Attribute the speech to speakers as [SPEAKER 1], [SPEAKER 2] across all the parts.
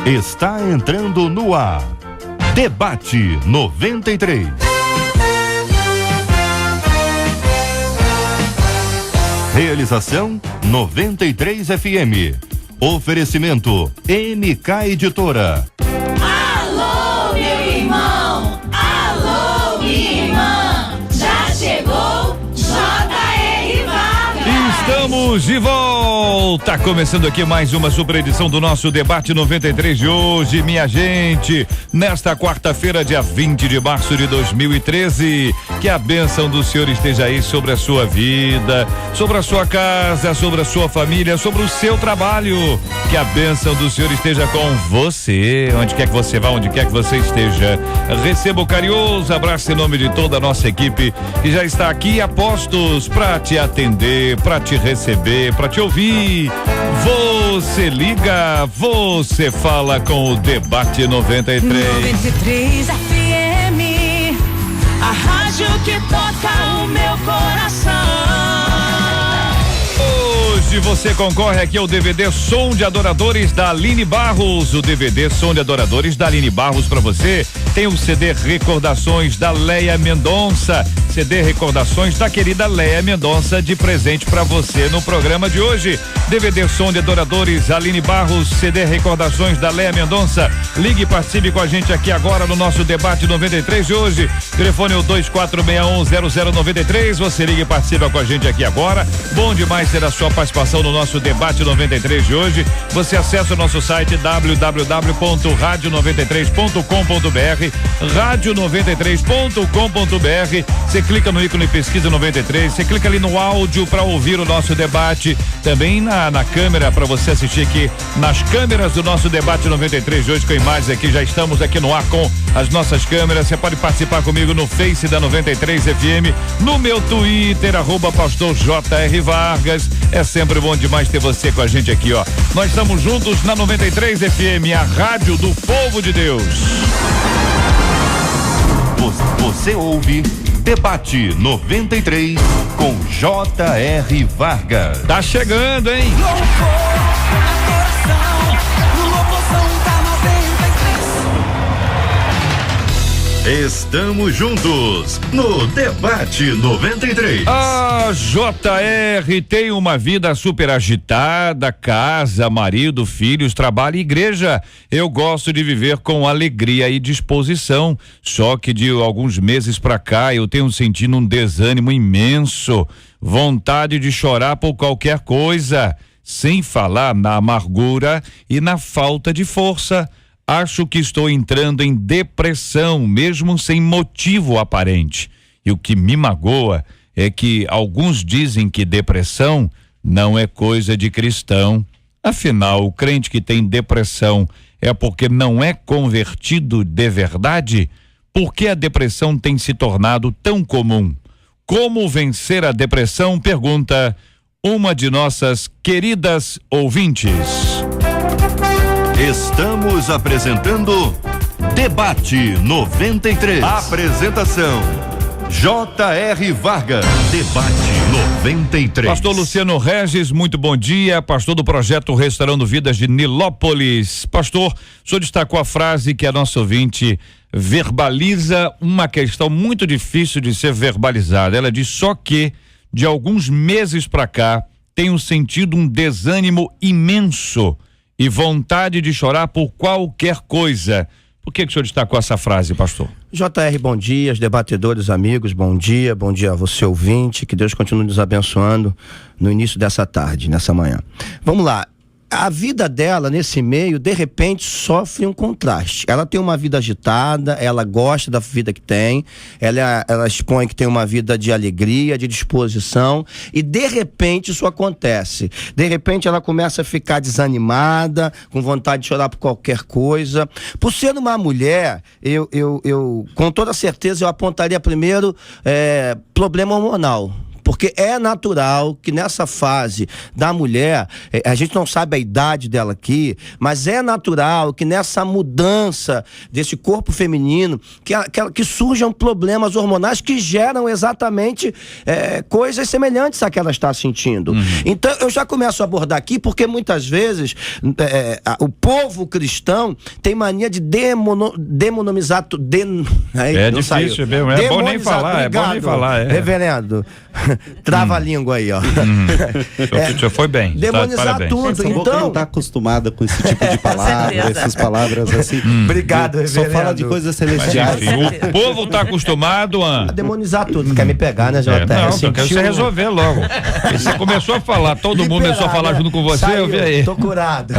[SPEAKER 1] Está entrando no ar. Debate 93. Realização 93 FM. Oferecimento MK Editora.
[SPEAKER 2] Alô, meu irmão! Alô, minha irmã! Já chegou J.R. Vargas!
[SPEAKER 3] Estamos de volta! Começando aqui mais uma super edição do nosso Debate 93 de hoje, minha gente. Nesta quarta-feira, dia 20 de março de 2013. Que a bênção do Senhor esteja aí sobre a sua vida, sobre a sua casa, sobre a sua família, sobre o seu trabalho. Que a bênção do Senhor esteja com você, onde quer que você vá, onde quer que você esteja. Receba o carinhoso abraço em nome de toda a nossa equipe que já está aqui a postos para te atender, para te receber, para te ouvir. Você liga, você fala com o Debate 93.
[SPEAKER 2] 93 FM, a rádio que toca o meu coração.
[SPEAKER 3] Hoje você concorre aqui ao DVD Som de Adoradores da Aline Barros. O DVD Som de Adoradores da Aline Barros para você. Tem o CD Recordações da Leia Mendonça. CD Recordações da querida Leia Mendonça de presente para você no programa de hoje. DVD Som de Adoradores, Aline Barros, CD Recordações da Leia Mendonça. Ligue e participe com a gente aqui agora no nosso Debate 93 de hoje. Telefone é o 24610093. Você liga e participa com a gente aqui agora. Bom demais ter a sua participação no nosso Debate 93 de hoje. Você acessa o nosso site www.radio93.com.br, radio93.com.br. Você clica no ícone Pesquisa 93, você clica ali no áudio para ouvir o nosso debate, também na câmera para você assistir aqui nas câmeras do nosso Debate 93 de hoje com imagens aqui. Já estamos aqui no ar com as nossas câmeras. Você pode participar comigo no Face da 93 FM, no meu Twitter, @pastor J.R. Vargas. É sempre bom demais ter você com a gente aqui, ó. Nós estamos juntos na 93 FM, a rádio do povo de Deus.
[SPEAKER 1] Você ouve Debate 93 com J.R. Vargas.
[SPEAKER 3] Tá chegando, hein?
[SPEAKER 1] Estamos juntos no Debate 93.
[SPEAKER 3] A JR tem uma vida super agitada, casa, marido, filhos, trabalho e igreja. Eu gosto de viver com alegria e disposição, só que de alguns meses pra cá eu tenho sentido um desânimo imenso, vontade de chorar por qualquer coisa, sem falar na amargura e na falta de força. Acho que estou entrando em depressão, mesmo sem motivo aparente. E o que me magoa é que alguns dizem que depressão não é coisa de cristão. Afinal, o crente que tem depressão é porque não é convertido de verdade? Por que a depressão tem se tornado tão comum? Como vencer a depressão? Pergunta uma de nossas queridas ouvintes.
[SPEAKER 1] Estamos apresentando Debate 93. Apresentação J.R. Vargas. Debate 93.
[SPEAKER 3] Pastor Luciano Regis, muito bom dia. Pastor do projeto Restaurando Vidas de Nilópolis. Pastor, o senhor destacou a frase que a nossa ouvinte verbaliza uma questão muito difícil de ser verbalizada. Ela diz só que de alguns meses para cá tenho sentido um desânimo imenso e vontade de chorar por qualquer coisa. Por que o senhor destacou essa frase, pastor?
[SPEAKER 4] JR, bom dia, os debatedores, amigos, bom dia a você ouvinte, que Deus continue nos abençoando no início dessa tarde, nessa manhã. Vamos lá. A vida dela, nesse meio, de repente, sofre um contraste. Ela tem uma vida agitada, ela gosta da vida que tem, ela expõe que tem uma vida de alegria, de disposição, e de repente isso acontece. De repente ela começa a ficar desanimada, com vontade de chorar por qualquer coisa. Por ser uma mulher, eu com toda certeza, eu apontaria primeiro problema hormonal. porque é natural que nessa fase da mulher, a gente não sabe a idade dela aqui, mas é natural que nessa mudança desse corpo feminino, que surjam problemas hormonais que geram exatamente coisas semelhantes à que ela está sentindo. Então eu já começo a abordar aqui, porque muitas vezes o povo cristão tem mania de demonizar
[SPEAKER 3] é difícil mesmo, é bom nem falar,
[SPEAKER 4] reverendo, trava a língua aí, ó.
[SPEAKER 3] Você foi bem.
[SPEAKER 4] Demonizar tudo, então
[SPEAKER 5] não está acostumada com esse tipo de palavra, essas palavras assim.
[SPEAKER 4] Obrigado, reverendo.
[SPEAKER 5] Só fala de coisas celestiais.
[SPEAKER 3] Mas, enfim, o povo está acostumado a
[SPEAKER 4] demonizar tudo. Quer me pegar, né, Jota?
[SPEAKER 3] Não, eu quero você resolver logo. Você começou a falar, todo mundo começou a falar junto com você, eu vi aí.
[SPEAKER 4] Tô curado.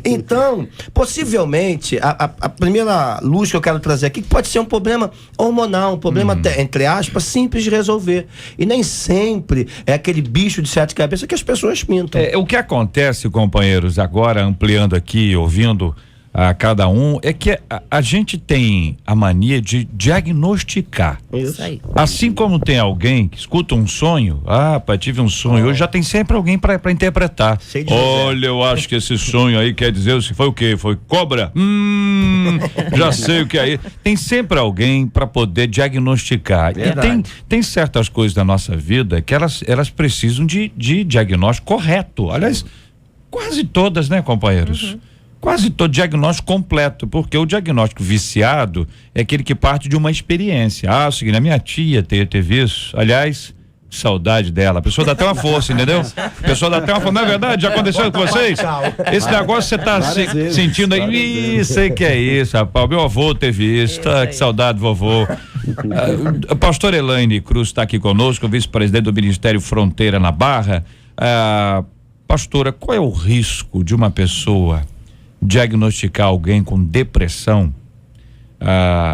[SPEAKER 4] Então, possivelmente, a primeira luz que eu quero trazer aqui pode ser um problema hormonal, um problema, entre aspas, simples de resolver. E nem sempre é aquele bicho de sete cabeças que as pessoas pintam.
[SPEAKER 3] O que acontece, companheiros, agora ampliando aqui, ouvindo a cada um, é que a gente tem a mania de diagnosticar.
[SPEAKER 4] Isso aí.
[SPEAKER 3] Assim como tem alguém que escuta um sonho, pai, tive um sonho, hoje já tem sempre alguém para interpretar. Olha, eu acho que esse sonho aí quer dizer, se foi o quê? Foi cobra? Já sei o que é. Tem sempre alguém para poder diagnosticar.
[SPEAKER 4] Verdade.
[SPEAKER 3] E tem certas coisas da nossa vida que elas precisam de diagnóstico correto. Aliás, quase todas, né, companheiros? Quase todo diagnóstico completo, porque o diagnóstico viciado é aquele que parte de uma experiência. O seguinte, a minha tia teve isso, aliás, saudade dela, a pessoa dá até uma força, entendeu? A pessoa dá até uma força, não é verdade? Já aconteceu com vocês? Esse negócio você tá sentindo aí, sei que é isso, rapaz, meu avô teve isso, que saudade, vovô. A pastora Elaine Cruz está aqui conosco, vice-presidente do Ministério Fronteira na Barra. Pastora, qual é o risco de uma pessoa diagnosticar alguém com depressão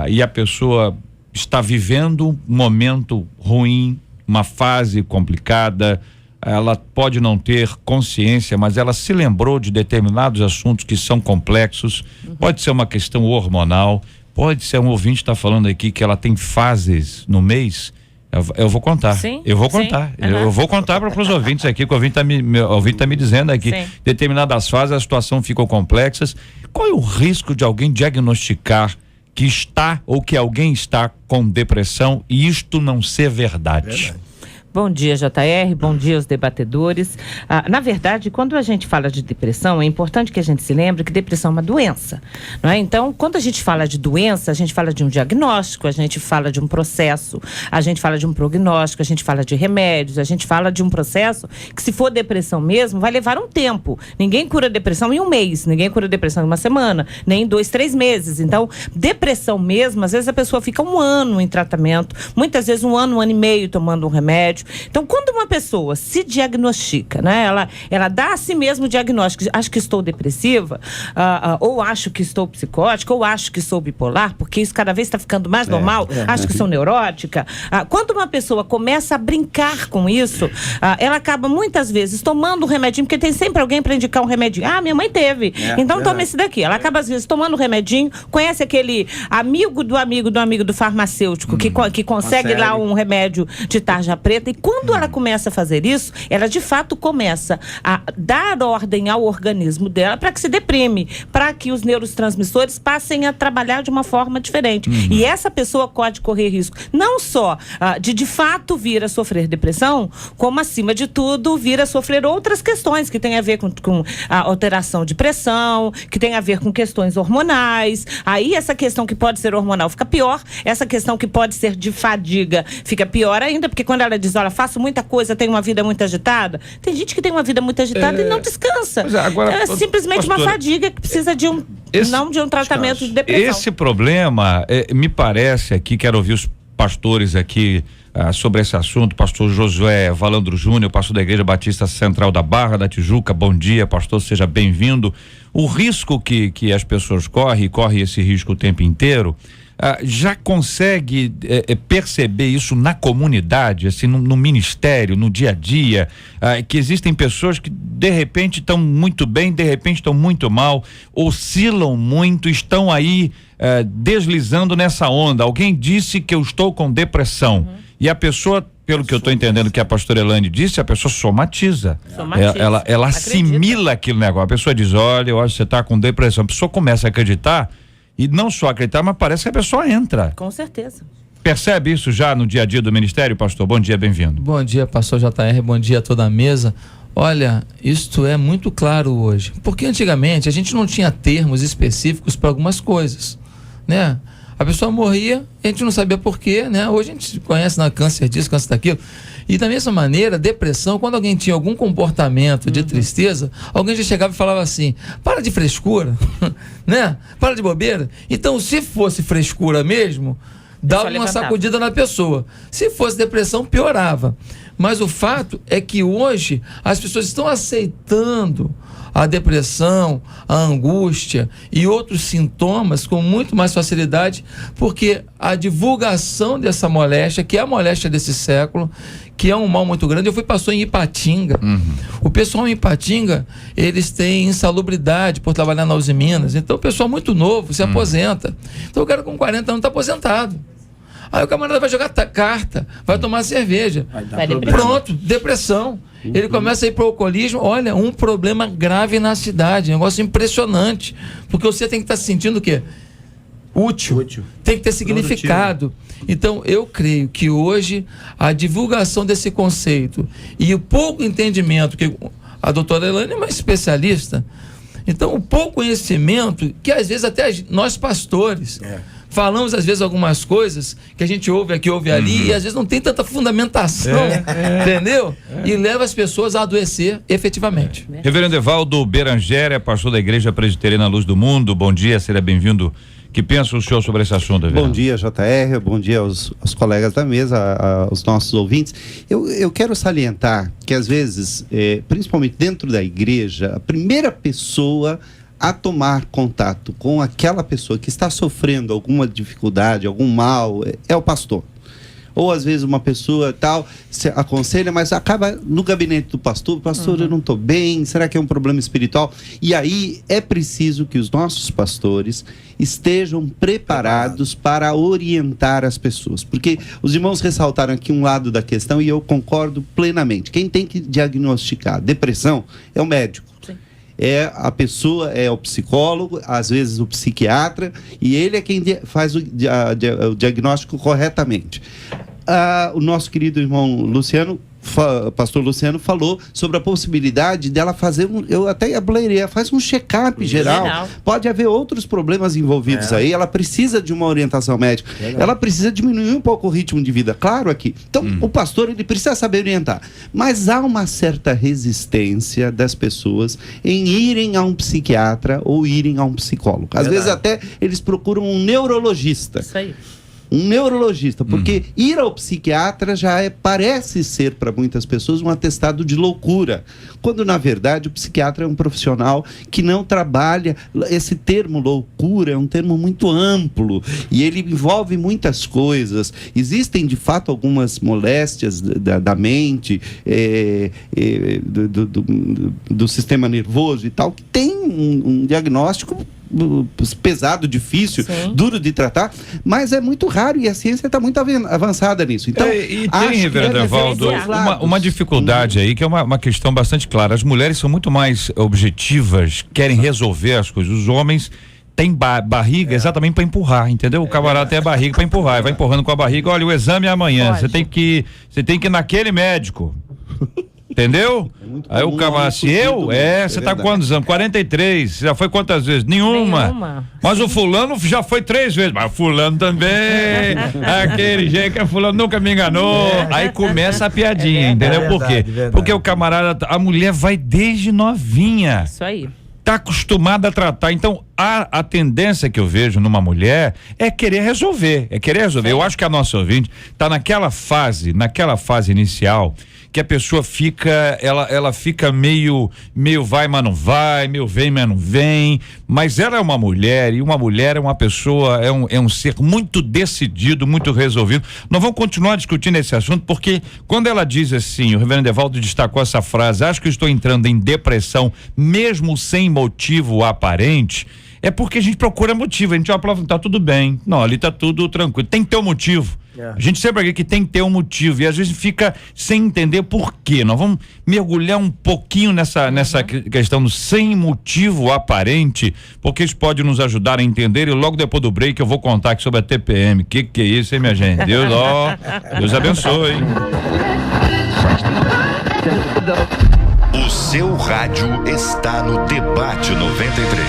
[SPEAKER 3] e a pessoa está vivendo um momento ruim, uma fase complicada, ela pode não ter consciência, mas ela se lembrou de determinados assuntos que são complexos, pode ser uma questão hormonal, pode ser um ouvinte está falando aqui que ela tem fases no mês. Eu vou contar.
[SPEAKER 6] Sim,
[SPEAKER 3] eu vou contar. Eu vou contar para os ouvintes aqui, que o ouvinte tá me dizendo aqui.
[SPEAKER 6] Sim.
[SPEAKER 3] Determinadas fases a situação ficou complexa. Qual é o risco de alguém diagnosticar que está ou que alguém está com depressão e isto não ser verdade?
[SPEAKER 6] Bom dia, JR, bom dia aos debatedores. Na verdade, quando a gente fala de depressão, é importante que a gente se lembre que depressão é uma doença, não é? Então, quando a gente fala de doença, a gente fala de um diagnóstico, a gente fala de um processo, a gente fala de um prognóstico, a gente fala de remédios, a gente fala de um processo que, se for depressão mesmo, vai levar um tempo. Ninguém cura depressão em um mês, ninguém cura depressão em uma semana, nem em 2, 3 meses. Então, depressão mesmo, às vezes a pessoa fica 1 ano em tratamento, muitas vezes 1 ano, 1 ano e meio tomando um remédio. Então, quando uma pessoa se diagnostica, né, ela dá a si mesmo o diagnóstico, acho que estou depressiva, ou acho que estou psicótica, ou acho que sou bipolar, porque isso cada vez está ficando mais normal, acho que sou neurótica. Quando uma pessoa começa a brincar com isso, ela acaba muitas vezes tomando um remedinho, porque tem sempre alguém para indicar um remedinho. Minha mãe teve, então toma esse daqui. Ela acaba às vezes tomando um remedinho, conhece aquele amigo do farmacêutico que consegue lá um remédio de tarja preta, e quando ela começa a fazer isso, ela de fato começa a dar ordem ao organismo dela para que se deprime, para que os neurotransmissores passem a trabalhar de uma forma diferente. E essa pessoa pode correr risco não só de fato vir a sofrer depressão, como acima de tudo vir a sofrer outras questões que têm a ver com a alteração de pressão, que tem a ver com questões hormonais. Aí essa questão que pode ser hormonal fica pior, essa questão que pode ser de fadiga fica pior ainda, porque quando ela diz, olha, faço muita coisa, tenho uma vida muito agitada, tem gente que tem uma vida muito agitada e não descansa.
[SPEAKER 3] Agora,
[SPEAKER 6] é simplesmente uma fadiga que precisa de não de um tratamento de depressão.
[SPEAKER 3] Esse problema, me parece aqui, quero ouvir os pastores aqui sobre esse assunto, pastor Josué Valandro Júnior, pastor da Igreja Batista Central da Barra da Tijuca. Bom dia, pastor, seja bem-vindo. O risco que as pessoas correm esse risco o tempo inteiro, já consegue perceber isso na comunidade, assim, no ministério, no dia a dia, que existem pessoas que de repente estão muito bem, de repente estão muito mal, oscilam muito, estão aí deslizando nessa onda. Alguém disse que eu estou com depressão, e a pessoa pelo que eu estou entendendo que a pastora Elaine disse, a pessoa somatiza. Ela assimila aquele negócio. A pessoa diz, olha, eu acho que você está com depressão. A pessoa começa a acreditar, e não só acreditar, mas parece que a pessoa entra.
[SPEAKER 6] Com certeza.
[SPEAKER 3] Percebe isso já no dia a dia do ministério, pastor? Bom dia, bem-vindo.
[SPEAKER 7] Bom dia, pastor JR, bom dia a toda a mesa. Olha, isto é muito claro hoje, porque antigamente a gente não tinha termos específicos para algumas coisas, né? A pessoa morria, a gente não sabia por quê, né? Hoje a gente conhece câncer disso, câncer daquilo. E da mesma maneira, depressão, quando alguém tinha algum comportamento de tristeza, alguém já chegava e falava assim, para de frescura, né? Para de bobeira. Então, se fosse frescura mesmo, dava uma sacudida na pessoa. Se fosse depressão, piorava. Mas o fato é que hoje as pessoas estão aceitando a depressão, a angústia e outros sintomas com muito mais facilidade, porque a divulgação dessa moléstia, que é a moléstia desse século, que é um mal muito grande. Eu fui pastor em Ipatinga. O pessoal em Ipatinga, eles têm insalubridade por trabalhar na Uzi Minas. Então o pessoal muito novo se aposenta. Então o cara com 40 anos está aposentado. Aí o camarada vai jogar carta, vai tomar cerveja. Pronto, depressão. Ele começa a ir para o alcoolismo. Olha, um problema grave na cidade, um negócio impressionante. Porque você tem que estar se sentindo o quê? Útil. Tem que ter significado. Então, eu creio que hoje a divulgação desse conceito e o pouco entendimento, que a doutora Elaine é uma especialista, então o pouco conhecimento, que às vezes até nós pastores falamos às vezes algumas coisas que a gente ouve aqui, ouve ali, e às vezes não tem tanta fundamentação, entendeu? E leva as pessoas a adoecer efetivamente.
[SPEAKER 3] Reverendo Evaldo Berangera, pastor da Igreja Presbiteriana Luz do Mundo, bom dia, seja bem-vindo. Que pensa o senhor sobre esse assunto, Reverendo?
[SPEAKER 5] Bom dia, JR, bom dia aos colegas da mesa, aos nossos ouvintes. Eu quero salientar que às vezes, principalmente dentro da igreja, a primeira pessoa a tomar contato com aquela pessoa que está sofrendo alguma dificuldade, algum mal, é o pastor. Ou às vezes uma pessoa tal se aconselha, mas acaba no gabinete do pastor, eu não estou bem, será que é um problema espiritual? E aí é preciso que os nossos pastores estejam preparados para orientar as pessoas, porque os irmãos ressaltaram aqui um lado da questão e eu concordo plenamente. Quem tem que diagnosticar depressão é o médico. A pessoa, é o psicólogo, às vezes o psiquiatra, e ele é quem faz o diagnóstico corretamente. O nosso querido irmão Luciano, pastor Luciano, falou sobre a possibilidade dela fazer eu até ableiria, faz um check-up geral. Pode haver outros problemas envolvidos aí, ela precisa de uma orientação médica, ela precisa diminuir um pouco o ritmo de vida, claro aqui. Então, o pastor, ele precisa saber orientar, mas há uma certa resistência das pessoas em irem a um psiquiatra ou irem a um psicólogo. Às vezes até eles procuram um neurologista.
[SPEAKER 6] Isso aí.
[SPEAKER 5] Um neurologista, porque ir ao psiquiatra já parece ser para muitas pessoas um atestado de loucura, quando na verdade o psiquiatra é um profissional que não trabalha. Esse termo loucura é um termo muito amplo e ele envolve muitas coisas. Existem de fato algumas moléstias da mente, do sistema nervoso e tal, que tem um diagnóstico pesado, difícil, duro de tratar, mas é muito raro e a ciência está muito avançada nisso. Então,
[SPEAKER 3] e tem, Reverendo Evaldo, uma dificuldade aí, que é uma questão bastante clara. As mulheres são muito mais objetivas, querem resolver as coisas. Os homens têm barriga exatamente para empurrar, entendeu? O camarada tem a barriga para empurrar, vai empurrando com a barriga. Olha, o exame é amanhã, você tem que ir naquele médico. Entendeu? Aí o camarada, você tá com quantos anos? 43, já foi quantas vezes? Nenhuma. Mas o fulano já foi 3 vezes, mas fulano também, aquele jeito que a fulano nunca me enganou. Aí começa a piadinha, entendeu? Por quê? Porque o camarada, a mulher vai desde novinha.
[SPEAKER 6] Isso aí.
[SPEAKER 3] Tá acostumada a tratar. Então, a tendência que eu vejo numa mulher é querer resolver. Eu acho que a nossa ouvinte tá naquela fase inicial, que a pessoa fica, ela fica meio vai, mas não vai, meio vem, mas não vem, mas ela é uma mulher, e uma mulher é uma pessoa, é um ser muito decidido, muito resolvido. Nós vamos continuar discutindo esse assunto, porque quando ela diz assim, o reverendo Evaldo destacou essa frase, acho que estou entrando em depressão, mesmo sem motivo aparente, é porque a gente procura motivo, a gente vai falar, tá tudo bem, não, ali tá tudo tranquilo, tem que ter um motivo. A gente sempre aqui que tem que ter um motivo e às vezes fica sem entender por quê. Nós vamos mergulhar um pouquinho nessa questão do sem motivo aparente, porque isso pode nos ajudar a entender, e logo depois do break eu vou contar aqui sobre a TPM. Que é isso, hein, minha gente? Deus abençoe, hein?
[SPEAKER 1] O seu rádio está no Debate 93.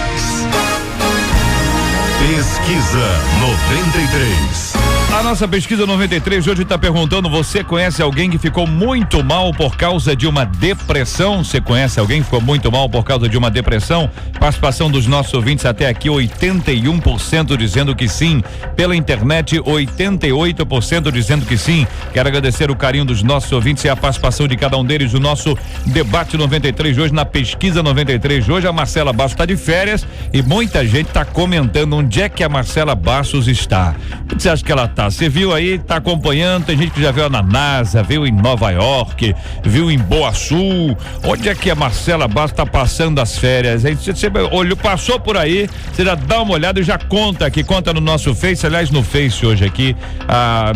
[SPEAKER 1] Pesquisa 93.
[SPEAKER 3] A nossa pesquisa 93 hoje está perguntando: você conhece alguém que ficou muito mal por causa de uma depressão? Você conhece alguém que ficou muito mal por causa de uma depressão? Participação dos nossos ouvintes até aqui, 81% dizendo que sim. Pela internet, 88% dizendo que sim. Quero agradecer o carinho dos nossos ouvintes e a participação de cada um deles no nosso Debate 93 hoje, na pesquisa 93 hoje. A Marcela Bastos está de férias e muita gente está comentando onde é que a Marcela Bastos está. Onde você acha que ela está? Você viu aí, tá acompanhando, tem gente que já viu na NASA, viu em Nova York, viu em Boa Sul. Onde é que a Marcela Bastos tá passando as férias? Aí você olhou, passou por aí, você já dá uma olhada e já conta aqui, conta no nosso Face. Aliás, no Face hoje aqui,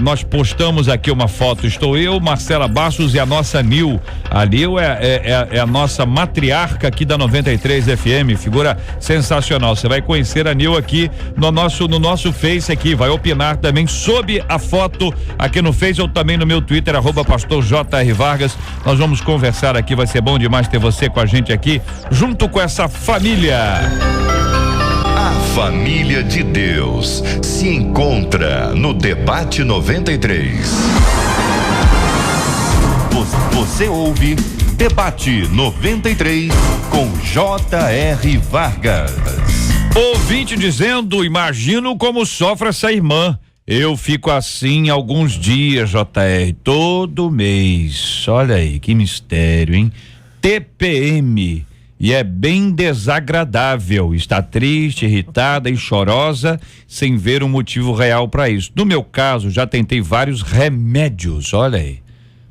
[SPEAKER 3] nós postamos aqui uma foto, estou eu, Marcela Bastos e a nossa Nil. A Nil é a nossa matriarca aqui da 93 FM, figura sensacional. Você vai conhecer a Nil aqui no nosso Face aqui, vai opinar também sobre a foto aqui no Face ou também no meu Twitter, @pastor J.R. Vargas. Nós vamos conversar aqui, vai ser bom demais ter você com a gente aqui, junto com essa família.
[SPEAKER 1] A família de Deus se encontra no Debate 93. Você ouve Debate 93 com J.R. Vargas.
[SPEAKER 3] Ouvinte dizendo: imagino como sofre essa irmã. Eu fico assim alguns dias, JR, todo mês. Olha aí, que mistério, hein? TPM. E é bem desagradável. Está triste, irritada e chorosa, sem ver um motivo real para isso. No meu caso, já tentei vários remédios, olha aí.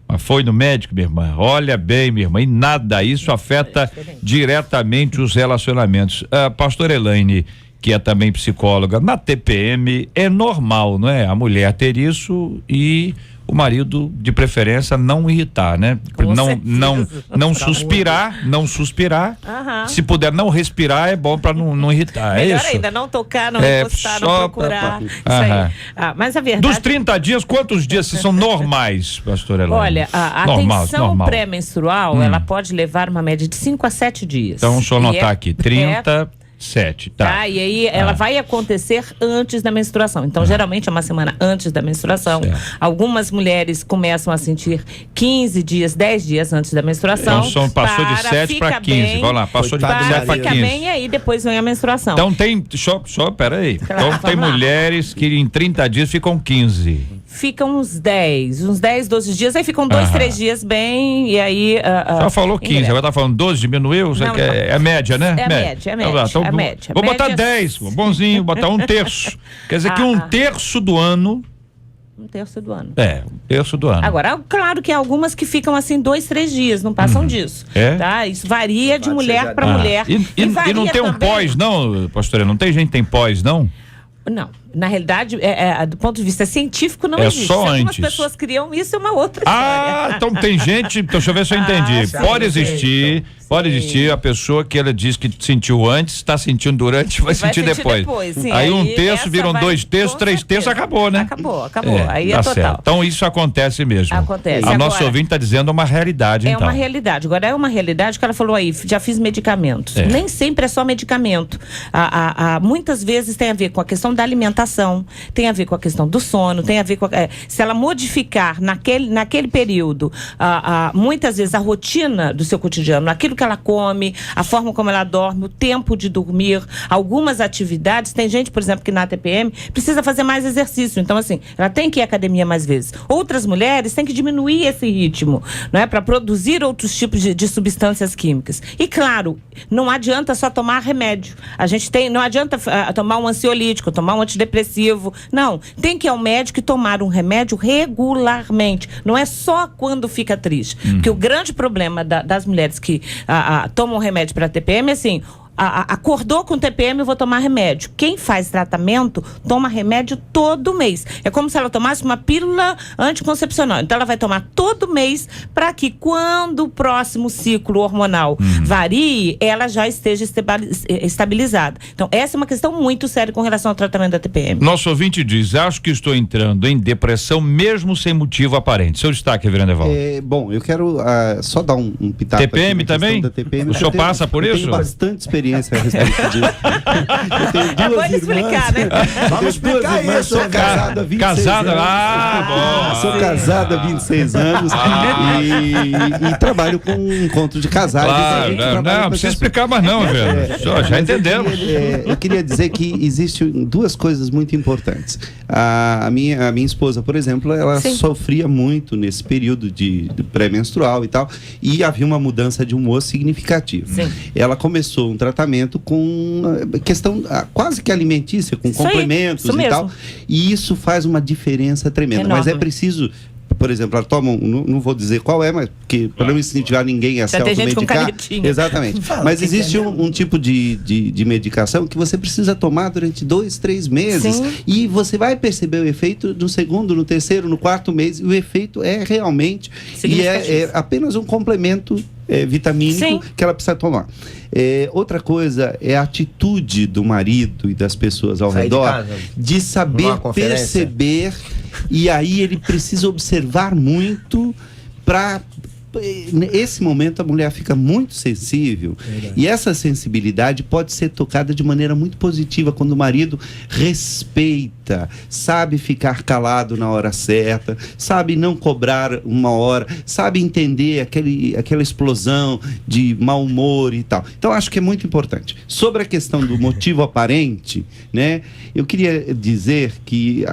[SPEAKER 3] Mas foi no médico, minha irmã? Olha bem, minha irmã, e nada, isso afeta diretamente os relacionamentos. Pastor Elaine, que é também psicóloga, na TPM é normal, não é? A mulher ter isso e o marido, de preferência, não irritar, né? Não suspirar.
[SPEAKER 6] Aham.
[SPEAKER 3] Se puder não respirar, é bom para não irritar.
[SPEAKER 6] Melhor
[SPEAKER 3] é isso?
[SPEAKER 6] ainda, não tocar, não encostar, não procurar. Isso aí. Mas a verdade...
[SPEAKER 3] Dos 30 dias, quantos dias são normais, pastora Elaine?
[SPEAKER 6] Olha, a atenção pré-menstrual, ela pode levar uma média de 5 a 7 dias.
[SPEAKER 3] Então, deixa eu anotar aqui, 37, tá.
[SPEAKER 6] E aí ela vai acontecer antes da menstruação. Então, geralmente é uma semana antes da menstruação.
[SPEAKER 3] Certo.
[SPEAKER 6] Algumas mulheres começam a sentir 15 dias, 10 dias antes da menstruação.
[SPEAKER 3] Então, passou de 7 para 15. Vamos lá, passou de 7 para 15.
[SPEAKER 6] Fica bem e aí depois vem a menstruação.
[SPEAKER 3] Então tem, pera aí. Então tem mulheres que em 30 dias ficam 15.
[SPEAKER 6] Ficam uns 10, 12 dias, aí ficam 2, 3 dias bem, e aí...
[SPEAKER 3] Só falou 15, agora tá falando 12, diminuiu?
[SPEAKER 6] Não,
[SPEAKER 3] é a média, né?
[SPEAKER 6] É a média.
[SPEAKER 3] Então,
[SPEAKER 6] média.
[SPEAKER 3] Vou botar
[SPEAKER 6] média...
[SPEAKER 3] 10, bonzinho, botar 1/3. Quer dizer que 1/3 do ano...
[SPEAKER 6] 1/3 do ano.
[SPEAKER 3] 1/3 do ano.
[SPEAKER 6] Agora, claro que há algumas que ficam assim 2, 3 dias, não passam disso. Tá? Isso varia de mulher para mulher.
[SPEAKER 3] E não tem um pós, não, pastora? Não tem gente que tem pós, não?
[SPEAKER 6] Não, na realidade, do ponto de vista científico, não existe.
[SPEAKER 3] Só
[SPEAKER 6] se algumas
[SPEAKER 3] antes.
[SPEAKER 6] pessoas criam isso, é uma outra história.
[SPEAKER 3] Então tem gente, deixa eu ver se eu entendi. Pode existir a pessoa que ela diz que sentiu antes, está sentindo durante, vai sentir depois.
[SPEAKER 6] Sim,
[SPEAKER 3] aí 1/3 viram 2/3, 3/3, acabou, né?
[SPEAKER 6] Acabou. Aí é
[SPEAKER 3] tá
[SPEAKER 6] total.
[SPEAKER 3] Certo. Então isso acontece mesmo.
[SPEAKER 6] Acontece.
[SPEAKER 3] A nossa ouvinte está dizendo uma realidade, então.
[SPEAKER 6] É uma realidade. Agora, é uma realidade que ela falou aí, já fiz medicamentos. Nem sempre é só medicamento. Muitas vezes tem a ver com a questão da alimentação, tem a ver com a questão do sono, tem a ver com se ela modificar naquele período, muitas vezes a rotina do seu cotidiano, aquilo que ela come, a forma como ela dorme, o tempo de dormir, algumas atividades. Tem gente, por exemplo, que na TPM precisa fazer mais exercício, então assim, ela tem que ir à academia mais vezes. Outras mulheres têm que diminuir esse ritmo, não é, para produzir outros tipos de substâncias químicas. E claro, não adianta só tomar remédio. Não adianta tomar um ansiolítico, tomar um antidepressivo. Não, tem que ir ao médico e tomar um remédio regularmente. Não é só quando fica triste. Porque o grande problema das mulheres que tomam remédio para TPM é assim, acordou com TPM, eu vou tomar remédio. Quem faz tratamento toma remédio todo mês. É como se ela tomasse uma pílula anticoncepcional. Então ela vai tomar todo mês para que quando o próximo ciclo hormonal varie, ela já esteja estabilizada. Então essa é uma questão muito séria com relação ao tratamento da TPM.
[SPEAKER 3] Nosso ouvinte diz: acho que estou entrando em depressão mesmo sem motivo aparente. Seu destaque, Reverendo Evaldo.
[SPEAKER 5] Bom, eu quero só dar um pitaco.
[SPEAKER 3] TPM também?
[SPEAKER 5] Da TPM.
[SPEAKER 3] O senhor passa por isso?
[SPEAKER 5] Eu tenho bastante experiência a respeito disso. Eu tenho duas irmãs.
[SPEAKER 6] Explicar, né?
[SPEAKER 4] Vamos explicar isso.
[SPEAKER 5] Sou casado há 26
[SPEAKER 3] Casada?
[SPEAKER 5] anos.
[SPEAKER 3] Bom.
[SPEAKER 5] Sou casado há 26 anos e trabalho com um encontro de casais.
[SPEAKER 3] Claro, não precisa explicar mais não, velho. Já entendemos.
[SPEAKER 5] Eu queria dizer que existem duas coisas muito importantes. A minha esposa, por exemplo, ela sofria muito nesse período de pré-menstrual e tal, e havia uma mudança de humor significativa.
[SPEAKER 6] Sim.
[SPEAKER 5] Ela começou um tratamento com questão quase que alimentícia, com complementos e tal, e isso faz uma diferença tremenda.
[SPEAKER 6] Enorme.
[SPEAKER 5] Mas é preciso, por exemplo, ela toma, não vou dizer qual é, mas porque para não incentivar ninguém a se automedicar. Exatamente. Mas existe um tipo de medicação que você precisa tomar durante 2, 3 meses.
[SPEAKER 6] Sim.
[SPEAKER 5] E você vai perceber o efeito no segundo, no terceiro, no quarto mês. E o efeito é realmente, e é apenas um complemento vitamínico que ela precisa tomar. Outra coisa é a atitude do marido e das pessoas ao redor de saber perceber, e aí ele precisa observar muito para... Nesse momento a mulher fica muito sensível. E essa sensibilidade pode ser tocada de maneira muito positiva quando o marido respeita, sabe ficar calado na hora certa, sabe não cobrar uma hora, sabe entender aquela explosão de mau humor e tal. Então acho que é muito importante. Sobre a questão do motivo aparente, né, eu queria dizer que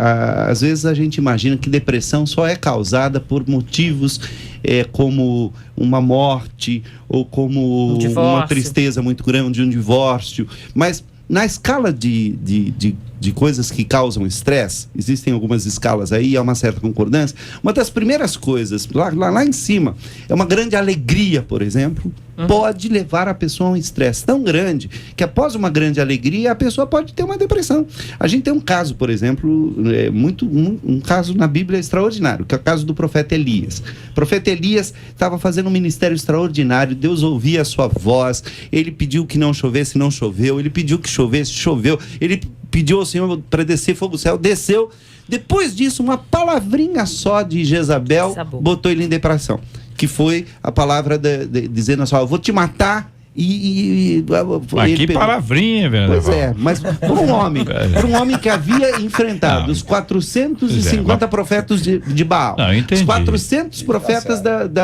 [SPEAKER 5] às vezes a gente imagina que depressão só é causada por motivos como uma morte ou como uma tristeza muito grande, um divórcio. Mas na escala de coisas que causam estresse, existem algumas escalas aí, há uma certa concordância. Uma das primeiras coisas, lá em cima, é uma grande alegria, por exemplo, pode levar a pessoa a um estresse tão grande que após uma grande alegria a pessoa pode ter uma depressão. A gente tem um caso, por exemplo, um caso na Bíblia extraordinário, que é o caso do profeta Elias. O profeta Elias estava fazendo um ministério extraordinário, Deus ouvia a sua voz, ele pediu que não chovesse, não choveu, ele pediu que chovesse, choveu, ele pediu ao Senhor para descer fogo do céu, desceu. Depois disso, uma palavrinha só de Jezabel botou ele em depressão, que foi a palavra dizendo assim: eu vou te matar.
[SPEAKER 3] Mas que palavrinha, velho.
[SPEAKER 5] Pois é, mas por um homem que havia enfrentado os 450 profetas de Baal, os 400 profetas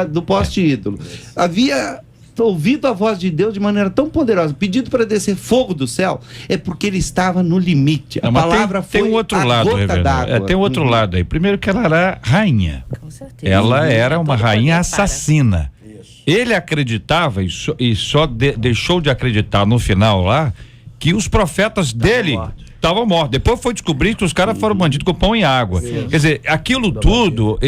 [SPEAKER 5] do poste ídolo, havia ouvido a voz de Deus de maneira tão poderosa, pedido para descer fogo do céu, é porque ele estava no limite. A palavra foi
[SPEAKER 3] um outro lado, gota d'água. Tem um outro lado aí. Primeiro que ela era rainha. Com certeza. Ela era uma rainha assassina. Ele acreditava e só deixou de acreditar no final lá que os profetas dele estavam mortos. Depois foi descobrir que os caras foram bandidos com pão e água. Sim. Quer dizer, aquilo tudo,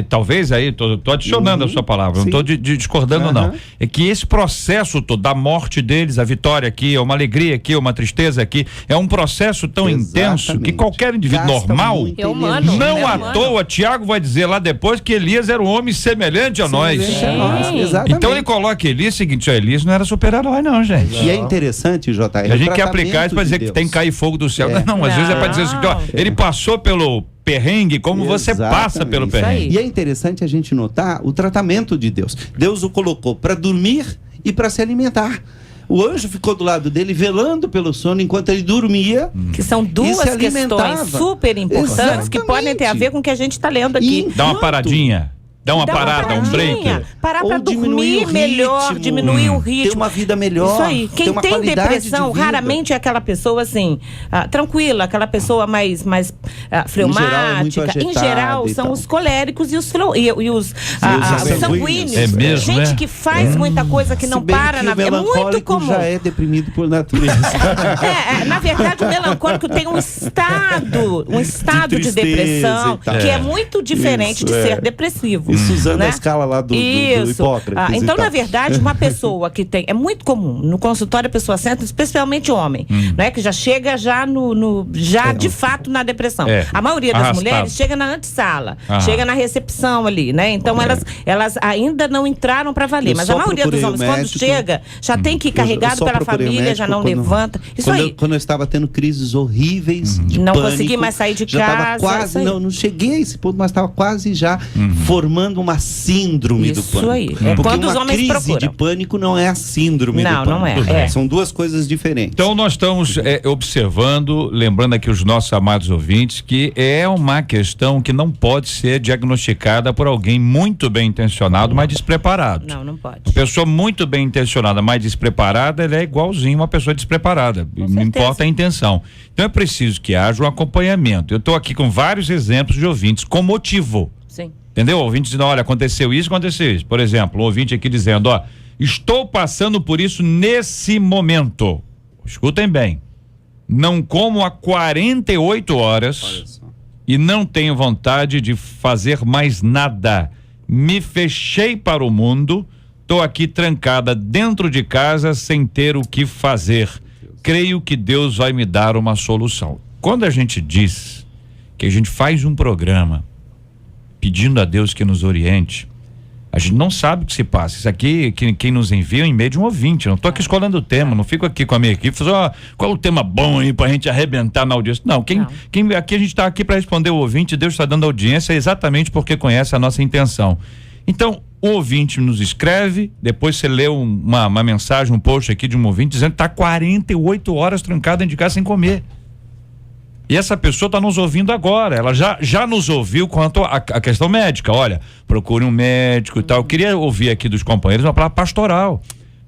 [SPEAKER 3] talvez aí, tô adicionando a sua palavra, não estou discordando não. É que esse processo todo, da morte deles, a vitória aqui, é uma alegria aqui, é uma tristeza aqui, é um processo tão intenso que qualquer indivíduo normal, não à toa, Tiago vai dizer lá depois que Elias era um homem semelhante a nós. Então ele coloca Elias, seguinte, Elias não era super-herói não, gente.
[SPEAKER 5] E é interessante, JR,
[SPEAKER 3] a gente quer aplicar isso para dizer que tem que cair fogo do céu. Não, às vezes é para dizer assim, ó, ele passou pelo perrengue como você passa pelo perrengue.
[SPEAKER 5] E é interessante a gente notar o tratamento de Deus. Deus o colocou para dormir e para se alimentar. O anjo ficou do lado dele, velando pelo sono enquanto ele dormia.
[SPEAKER 6] Que são duas questões super importantes que podem ter a ver com o que a gente está lendo aqui.
[SPEAKER 3] Dá uma paradinha. Dá uma parada, um break.
[SPEAKER 6] Parar para dormir melhor, diminuir o ritmo.
[SPEAKER 5] Ter uma vida melhor.
[SPEAKER 6] Isso aí. Quem tem depressão, raramente é aquela pessoa assim, tranquila, aquela pessoa mais fleumática. Em geral, são os coléricos e os sanguíneos.
[SPEAKER 3] É mesmo,
[SPEAKER 6] gente que faz muita coisa que não para na vida. É muito comum.
[SPEAKER 5] Já é deprimido por natureza.
[SPEAKER 6] Na verdade, o melancólico tem um estado de depressão que é muito diferente de ser depressivo.
[SPEAKER 5] Isso usando
[SPEAKER 6] né?
[SPEAKER 5] a escala lá do Hipócrates.
[SPEAKER 6] Então,
[SPEAKER 5] e tal.
[SPEAKER 6] na verdade, uma pessoa que tem... É muito comum, no consultório a pessoa senta, especialmente homem, né? Que já chega de fato na depressão. A maioria das mulheres chega na antessala, chega na recepção ali, né? Então, elas ainda não entraram para valer. Mas a maioria dos homens, quando chega, já tem que ir carregado pela família, já não levanta. Isso aí.
[SPEAKER 5] Quando eu estava tendo crises horríveis de
[SPEAKER 6] não
[SPEAKER 5] pânico,
[SPEAKER 6] consegui mais sair de
[SPEAKER 5] já
[SPEAKER 6] casa.
[SPEAKER 5] estava quase, não cheguei a esse ponto, mas estava quase já formando uma síndrome do pânico.
[SPEAKER 6] Isso aí.
[SPEAKER 5] Porque
[SPEAKER 6] Quando os
[SPEAKER 5] uma
[SPEAKER 6] homens
[SPEAKER 5] crise
[SPEAKER 6] procuram.
[SPEAKER 5] de pânico não é a síndrome do pânico.
[SPEAKER 6] Não é.
[SPEAKER 5] São duas coisas diferentes.
[SPEAKER 3] Então nós estamos observando, lembrando aqui os nossos amados ouvintes, que é uma questão que não pode ser diagnosticada por alguém muito bem intencionado, mas despreparado.
[SPEAKER 6] Não pode.
[SPEAKER 3] Uma pessoa muito bem intencionada, mas despreparada, ela é igualzinho uma pessoa despreparada. Não importa a intenção. Então é preciso que haja um acompanhamento. Eu estou aqui com vários exemplos de ouvintes com motivo.
[SPEAKER 6] Sim.
[SPEAKER 3] Entendeu? O ouvinte dizendo, olha, aconteceu isso. Por exemplo, um ouvinte aqui dizendo, ó, estou passando por isso nesse momento. Escutem bem. Não como há 48 horas e não tenho vontade de fazer mais nada. Me fechei para o mundo, estou aqui trancada dentro de casa sem ter o que fazer. Creio que Deus vai me dar uma solução. Quando a gente diz que a gente faz um programa pedindo a Deus que nos oriente, a gente não sabe o que se passa. Isso aqui, quem nos envia em meio de um ouvinte. Eu não estou aqui escolhendo o tema, não fico aqui com a minha equipe, qual é o tema bom aí pra gente arrebentar na audiência. Não, aqui a gente está aqui para responder o ouvinte, Deus está dando audiência exatamente porque conhece a nossa intenção. Então, o ouvinte nos escreve, depois você lê uma mensagem, um post aqui de um ouvinte dizendo que está 48 horas trancado dentro de casa sem comer. E essa pessoa está nos ouvindo agora, ela já nos ouviu quanto à questão médica. Olha, procure um médico e tal. Eu queria ouvir aqui dos companheiros uma palavra pastoral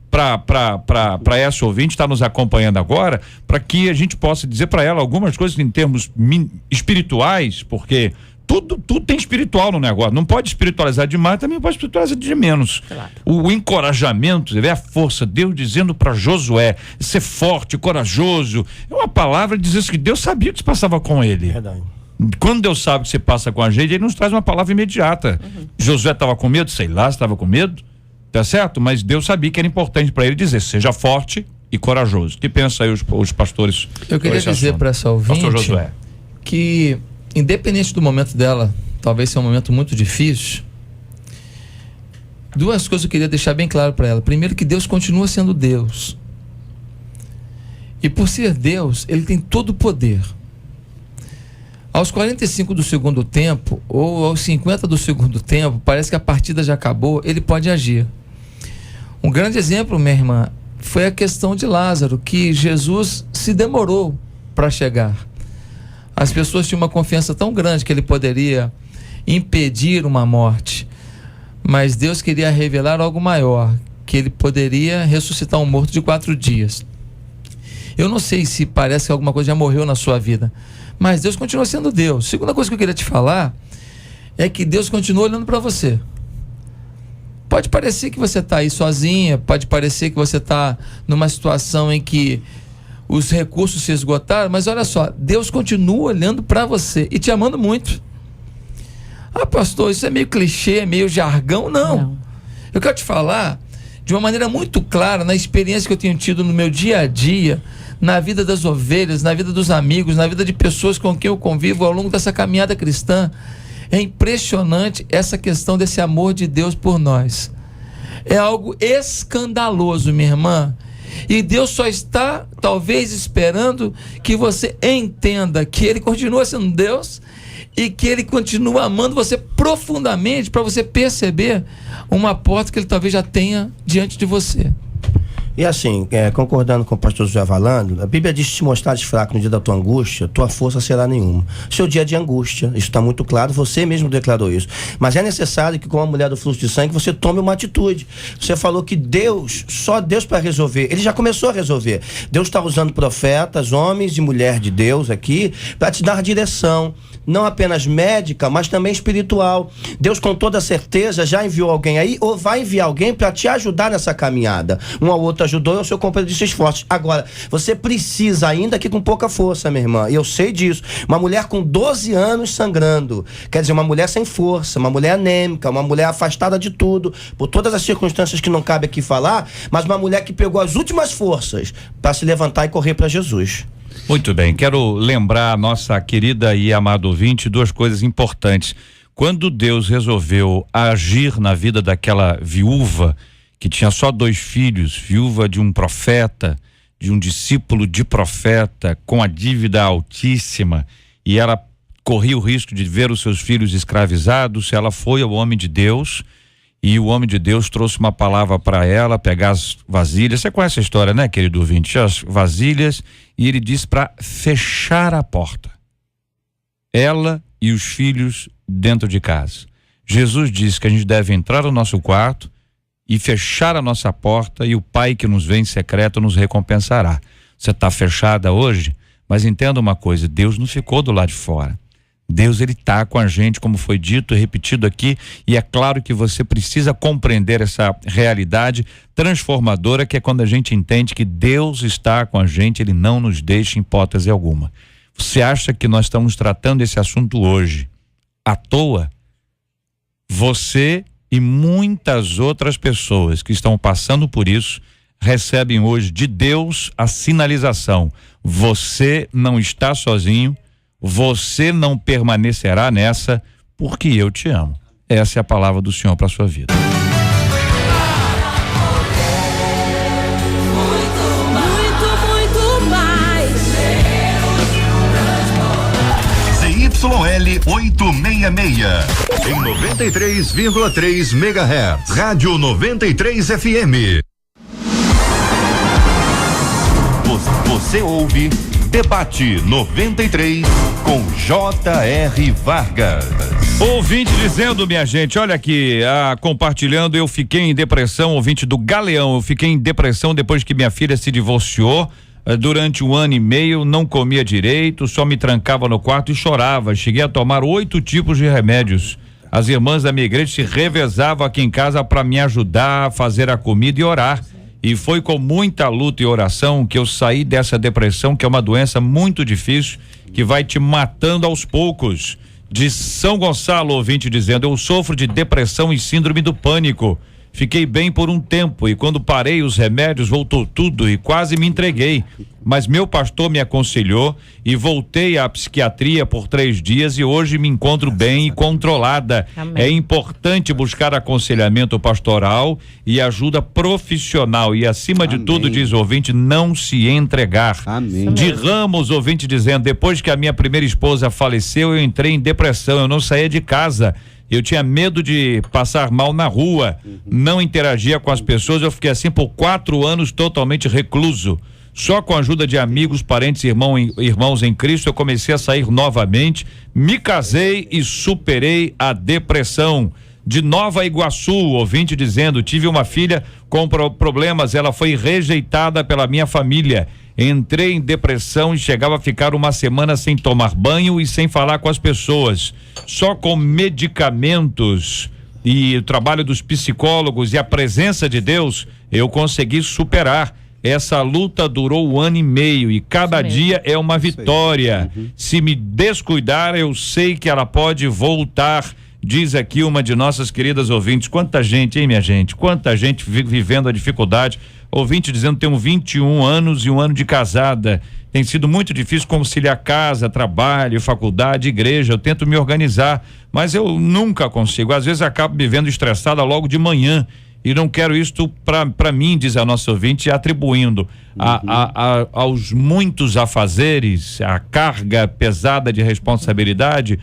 [SPEAKER 3] para essa ouvinte estar nos acompanhando agora, para que a gente possa dizer para ela algumas coisas em termos espirituais, porque tudo tem espiritual no negócio. Não pode espiritualizar demais, também pode espiritualizar de menos. Claro. O encorajamento, você vê a força, Deus dizendo para Josué, ser forte, corajoso, é uma palavra dizendo que Deus sabia o que se passava com ele.
[SPEAKER 4] Verdade.
[SPEAKER 3] Quando Deus sabe o que se passa com a gente, ele nos traz uma palavra imediata. Josué estava com medo, sei lá se estava com medo, tá certo? Mas Deus sabia que era importante para ele dizer, seja forte e corajoso. O que pensa aí os pastores?
[SPEAKER 7] Eu queria dizer para essa ouvinte que, independente do momento dela, talvez seja um momento muito difícil, duas coisas eu queria deixar bem claro para ela. Primeiro, que Deus continua sendo Deus. E por ser Deus, Ele tem todo o poder. Aos 45 do segundo tempo, ou aos 50 do segundo tempo, parece que a partida já acabou, Ele pode agir. Um grande exemplo, minha irmã, foi a questão de Lázaro, que Jesus se demorou para chegar. As pessoas tinham uma confiança tão grande que ele poderia impedir uma morte, mas Deus queria revelar algo maior, que ele poderia ressuscitar um morto de 4 dias. Eu não sei se parece que alguma coisa já morreu na sua vida, mas Deus continua sendo Deus. Segunda coisa que eu queria te falar é que Deus continua olhando para você. Pode parecer que você está aí sozinha, pode parecer que você está numa situação em que os recursos se esgotaram, mas olha só, Deus continua olhando para você e te amando muito. Ah, pastor, isso é meio clichê, meio jargão? Não. Eu quero te falar de uma maneira muito clara, na experiência que eu tenho tido no meu dia a dia, na vida das ovelhas, na vida dos amigos, na vida de pessoas com quem eu convivo ao longo dessa caminhada cristã. É impressionante essa questão desse amor de Deus por nós. É algo escandaloso, minha irmã. E Deus só está, talvez, esperando que você entenda que Ele continua sendo Deus e que Ele continua amando você profundamente, para você perceber uma porta que Ele talvez já tenha diante de você.
[SPEAKER 4] E assim, concordando com o pastor José falando, a Bíblia diz: se mostrares fraco no dia da tua angústia, tua força será nenhuma. Seu dia é de angústia, isso está muito claro, você mesmo declarou isso. Mas é necessário que, como a mulher do fluxo de sangue, você tome uma atitude. Você falou que Deus, só Deus para resolver, Ele já começou a resolver. Deus está usando profetas, homens e mulheres de Deus aqui, para te dar direção, não apenas médica, mas também espiritual. Deus, com toda certeza, já enviou alguém aí, ou vai enviar alguém para te ajudar nessa caminhada. Uma outra ajudou e o seu companheiro disse esforços. Agora, você precisa ainda aqui com pouca força, minha irmã, e eu sei disso. Uma mulher com 12 anos sangrando, quer dizer, uma mulher sem força, uma mulher anêmica, uma mulher afastada de tudo, por todas as circunstâncias que não cabe aqui falar, mas uma mulher que pegou as últimas forças para se levantar e correr para Jesus.
[SPEAKER 3] Muito bem, quero lembrar a nossa querida e amada ouvinte duas coisas importantes. Quando Deus resolveu agir na vida daquela viúva que tinha só 2 filhos, viúva de um profeta, de um discípulo de profeta, com a dívida altíssima, e ela corria o risco de ver os seus filhos escravizados, ela foi ao homem de Deus, e o homem de Deus trouxe uma palavra para ela, pegar as vasilhas. Você conhece a história, né, querido ouvinte? As vasilhas, e ele disse para fechar a porta. Ela e os filhos dentro de casa. Jesus disse que a gente deve entrar no nosso quarto e fechar a nossa porta, e o Pai que nos vê em secreto nos recompensará. Você está fechada hoje, mas entenda uma coisa, Deus não ficou do lado de fora. Deus, ele está com a gente, como foi dito e repetido aqui, e é claro que você precisa compreender essa realidade transformadora, que é quando a gente entende que Deus está com a gente, ele não nos deixa em hipótese alguma. Você acha que nós estamos tratando esse assunto hoje à toa? Você e muitas outras pessoas que estão passando por isso recebem hoje de Deus a sinalização: você não está sozinho, você não permanecerá nessa, porque eu te amo. Essa é a palavra do Senhor para a sua vida.
[SPEAKER 1] ZYL 866, em 93,3 MHz, Rádio 93 FM. Você ouve Debate 93 com J.R. Vargas.
[SPEAKER 3] Ouvinte dizendo, minha gente, olha aqui, compartilhando, eu fiquei em depressão, ouvinte do Galeão, eu fiquei em depressão depois que minha filha se divorciou. Durante 1 ano e meio, não comia direito, só me trancava no quarto e chorava. Cheguei a tomar 8 tipos de remédios. As irmãs da minha igreja se revezavam aqui em casa para me ajudar a fazer a comida e orar. E foi com muita luta e oração que eu saí dessa depressão, que é uma doença muito difícil, que vai te matando aos poucos. De São Gonçalo, ouvinte dizendo, eu sofro de depressão e síndrome do pânico. Fiquei bem por um tempo e quando parei os remédios voltou tudo e quase me entreguei. Mas meu pastor me aconselhou e voltei à psiquiatria por 3 dias e hoje me encontro bem e controlada. Amém. É importante buscar aconselhamento pastoral e ajuda profissional e acima de tudo, diz o ouvinte, não se entregar.
[SPEAKER 5] Amém.
[SPEAKER 3] De Ramos, ouvinte dizendo, depois que a minha primeira esposa faleceu, eu entrei em depressão, eu não saía de casa. Eu tinha medo de passar mal na rua, não interagia com as pessoas, eu fiquei assim por 4 anos totalmente recluso. Só com a ajuda de amigos, parentes, irmãos em Cristo, eu comecei a sair novamente, me casei e superei a depressão. De Nova Iguaçu, ouvinte dizendo, tive uma filha com problemas, ela foi rejeitada pela minha família. Entrei em depressão e chegava a ficar 1 semana sem tomar banho e sem falar com as pessoas. Só com medicamentos e o trabalho dos psicólogos e a presença de Deus, eu consegui superar. Essa luta durou 1 ano e meio e cada dia é uma vitória. Se me descuidar, eu sei que ela pode voltar. Diz aqui uma de nossas queridas ouvintes. Quanta gente, hein, minha gente? Quanta gente vivendo a dificuldade. Ouvinte dizendo que tem 21 anos e 1 ano de casada. Tem sido muito difícil conciliar casa, trabalho, faculdade, igreja. Eu tento me organizar, mas eu nunca consigo. Às vezes acabo me vendo estressada logo de manhã. E não quero isto para mim, diz a nossa ouvinte, atribuindo aos muitos afazeres, a carga pesada de responsabilidade,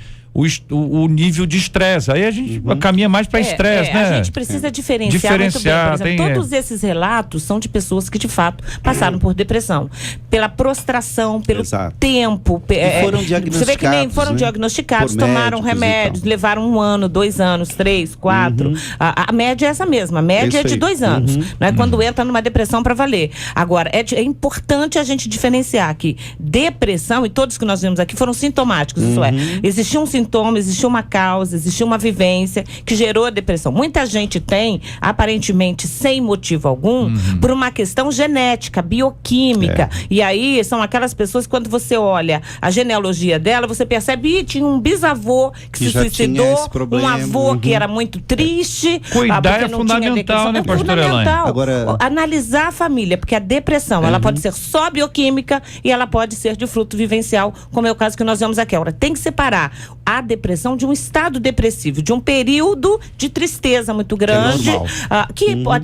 [SPEAKER 3] o nível de estresse. Aí a gente caminha mais para estresse, né?
[SPEAKER 6] A gente precisa diferenciar muito bem. Por exemplo, todos esses relatos são de pessoas que de fato passaram por depressão, pela prostração, pelo tempo.
[SPEAKER 5] Foram diagnosticados.
[SPEAKER 6] Você vê que nem foram diagnosticados, tomaram remédios, levaram 1 ano, 2 anos, 3, 4. A média é essa mesma, a média é de 2 anos. Não é quando entra numa depressão para valer. Agora, é importante a gente diferenciar que depressão, e todos que nós vimos aqui foram sintomáticos, isso é, existia um sintoma sintoma, existiu uma causa, existiu uma vivência que gerou a depressão. Muita gente tem, aparentemente sem motivo algum, por uma questão genética, bioquímica. E aí são aquelas pessoas, quando você olha a genealogia dela, você percebe, tinha um bisavô que se
[SPEAKER 5] já tinha
[SPEAKER 6] suicidou,
[SPEAKER 5] esse problema.
[SPEAKER 6] um avô que era muito triste.
[SPEAKER 3] Cuidar
[SPEAKER 6] porque
[SPEAKER 3] é
[SPEAKER 6] não
[SPEAKER 3] fundamental,
[SPEAKER 6] tinha
[SPEAKER 3] né,
[SPEAKER 6] depressão.
[SPEAKER 3] pastora Elaine?
[SPEAKER 6] Fundamental.
[SPEAKER 5] Agora-
[SPEAKER 6] Analisar a família, porque a depressão, ela pode ser só bioquímica e ela pode ser de fruto vivencial, como é o caso que nós vemos aqui. Agora, tem que separar a depressão de um estado depressivo, de um período de tristeza muito grande,
[SPEAKER 5] normal.
[SPEAKER 6] que é normal.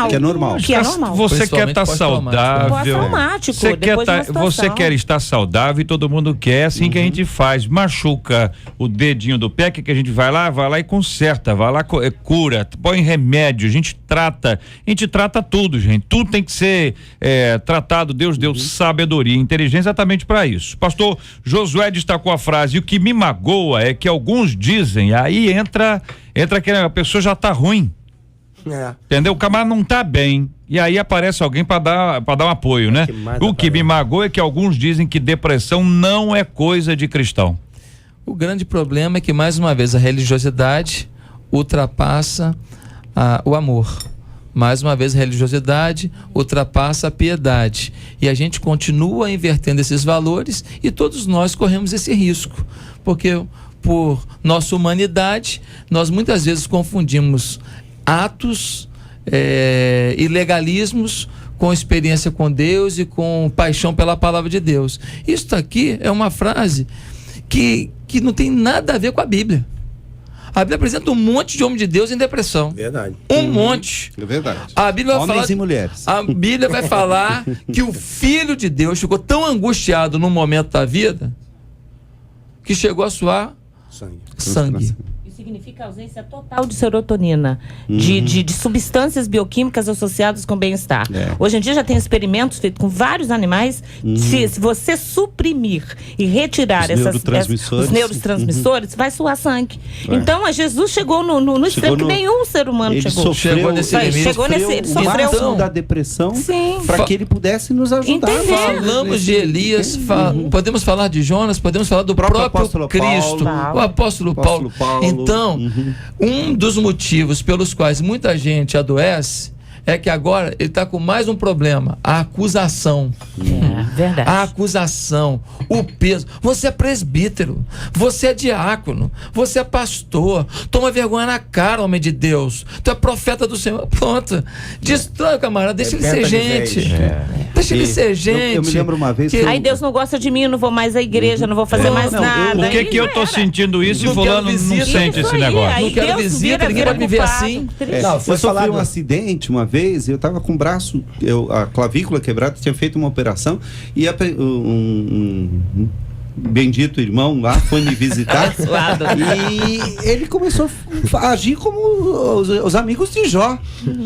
[SPEAKER 5] Que é normal.
[SPEAKER 6] Que é normal.
[SPEAKER 3] Você quer estar
[SPEAKER 7] Principalmente
[SPEAKER 3] saudável.
[SPEAKER 6] Pós-traumático,
[SPEAKER 3] Você quer,
[SPEAKER 6] depois de uma situação.
[SPEAKER 3] você quer estar saudável e todo mundo quer, assim que a gente faz. Machuca o dedinho do pé, que a gente vai lá e conserta, vai lá, cura, põe remédio, a gente trata tudo, gente. Tudo tem que ser tratado. Deus deu sabedoria e inteligência exatamente para isso. Pastor Josué destacou a frase: o que me magoa é que alguns dizem, aí entra que a pessoa já tá ruim. Entendeu? O camarada não tá bem. E aí aparece alguém para dar um apoio, né? O que me magoa é que alguns dizem que depressão não é coisa de cristão.
[SPEAKER 7] O grande problema é que, mais uma vez, a religiosidade ultrapassa o amor. Mais uma vez, a religiosidade ultrapassa a piedade. E a gente continua invertendo esses valores e todos nós corremos esse risco. Porque, por nossa humanidade, nós muitas vezes confundimos atos e legalismos com experiência com Deus e com paixão pela palavra de Deus. Isso aqui é uma frase que não tem nada a ver com a Bíblia. A Bíblia apresenta um monte de homem de Deus em depressão.
[SPEAKER 4] Verdade.
[SPEAKER 7] Um monte.
[SPEAKER 5] É verdade.
[SPEAKER 7] A Bíblia vai
[SPEAKER 5] Homens
[SPEAKER 7] falar,
[SPEAKER 5] e mulheres.
[SPEAKER 7] A Bíblia vai falar que o Filho de Deus ficou tão angustiado num momento da vida que chegou a suar sangue.
[SPEAKER 6] Significa ausência total de serotonina, de substâncias bioquímicas associadas com bem-estar. Hoje em dia já tem experimentos feitos com vários animais. Se você suprimir e retirar os neurotransmissores, vai suar sangue. Então, Jesus chegou no extremo que nenhum ser humano
[SPEAKER 5] Ele
[SPEAKER 6] chegou.
[SPEAKER 7] Chegou nesse limite.
[SPEAKER 6] Ele sofreu
[SPEAKER 5] máximo da depressão
[SPEAKER 6] Sim.
[SPEAKER 5] para que ele pudesse nos ajudar.
[SPEAKER 6] Entender.
[SPEAKER 7] Falamos de Elias, podemos falar de Jonas, podemos falar do próprio
[SPEAKER 5] apóstolo
[SPEAKER 7] Cristo,
[SPEAKER 5] Paulo.
[SPEAKER 7] o apóstolo Paulo. Então, um dos motivos pelos quais muita gente adoece é que agora ele está com mais um problema: a acusação.
[SPEAKER 6] Verdade.
[SPEAKER 7] A acusação, o peso. Você é presbítero, você é diácono, você é pastor. Toma vergonha na cara, homem de Deus. Tu é profeta do Senhor. Pronto. Destrói, camarada. Deixa ele ser gente. Deixa ele ser gente.
[SPEAKER 5] Eu me lembro uma vez que
[SPEAKER 6] Aí Deus não gosta de mim, eu não vou mais à igreja, não vou fazer mais nada.
[SPEAKER 3] Por que eu tô sentindo isso e fulano não sente esse negócio?
[SPEAKER 7] Não quero visita, ninguém pode me ver assim.
[SPEAKER 4] Não, foi
[SPEAKER 5] eu sofri
[SPEAKER 4] falado.
[SPEAKER 5] um acidente uma vez, eu tava com o braço, a clavícula quebrada, tinha feito uma operação e um bendito irmão lá foi me visitar e ele começou a agir como os amigos de Jó.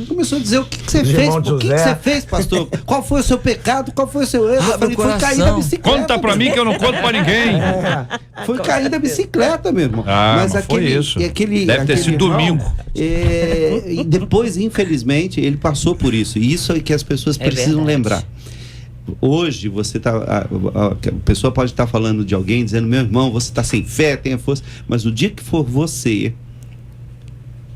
[SPEAKER 5] Começou a dizer: o que você fez? O que você fez, pastor? Qual foi o seu pecado? Qual foi o seu erro? Eu falei: foi cair da bicicleta.
[SPEAKER 3] Conta pra mim que eu não conto pra ninguém.
[SPEAKER 5] Foi cair da bicicleta, meu irmão.
[SPEAKER 3] Mas foi isso. Deve ter sido domingo.
[SPEAKER 5] E depois, infelizmente, ele passou por isso. E isso é que as pessoas precisam lembrar. Hoje a pessoa pode estar falando de alguém, dizendo: meu irmão, você está sem fé, tenha força. Mas o dia que for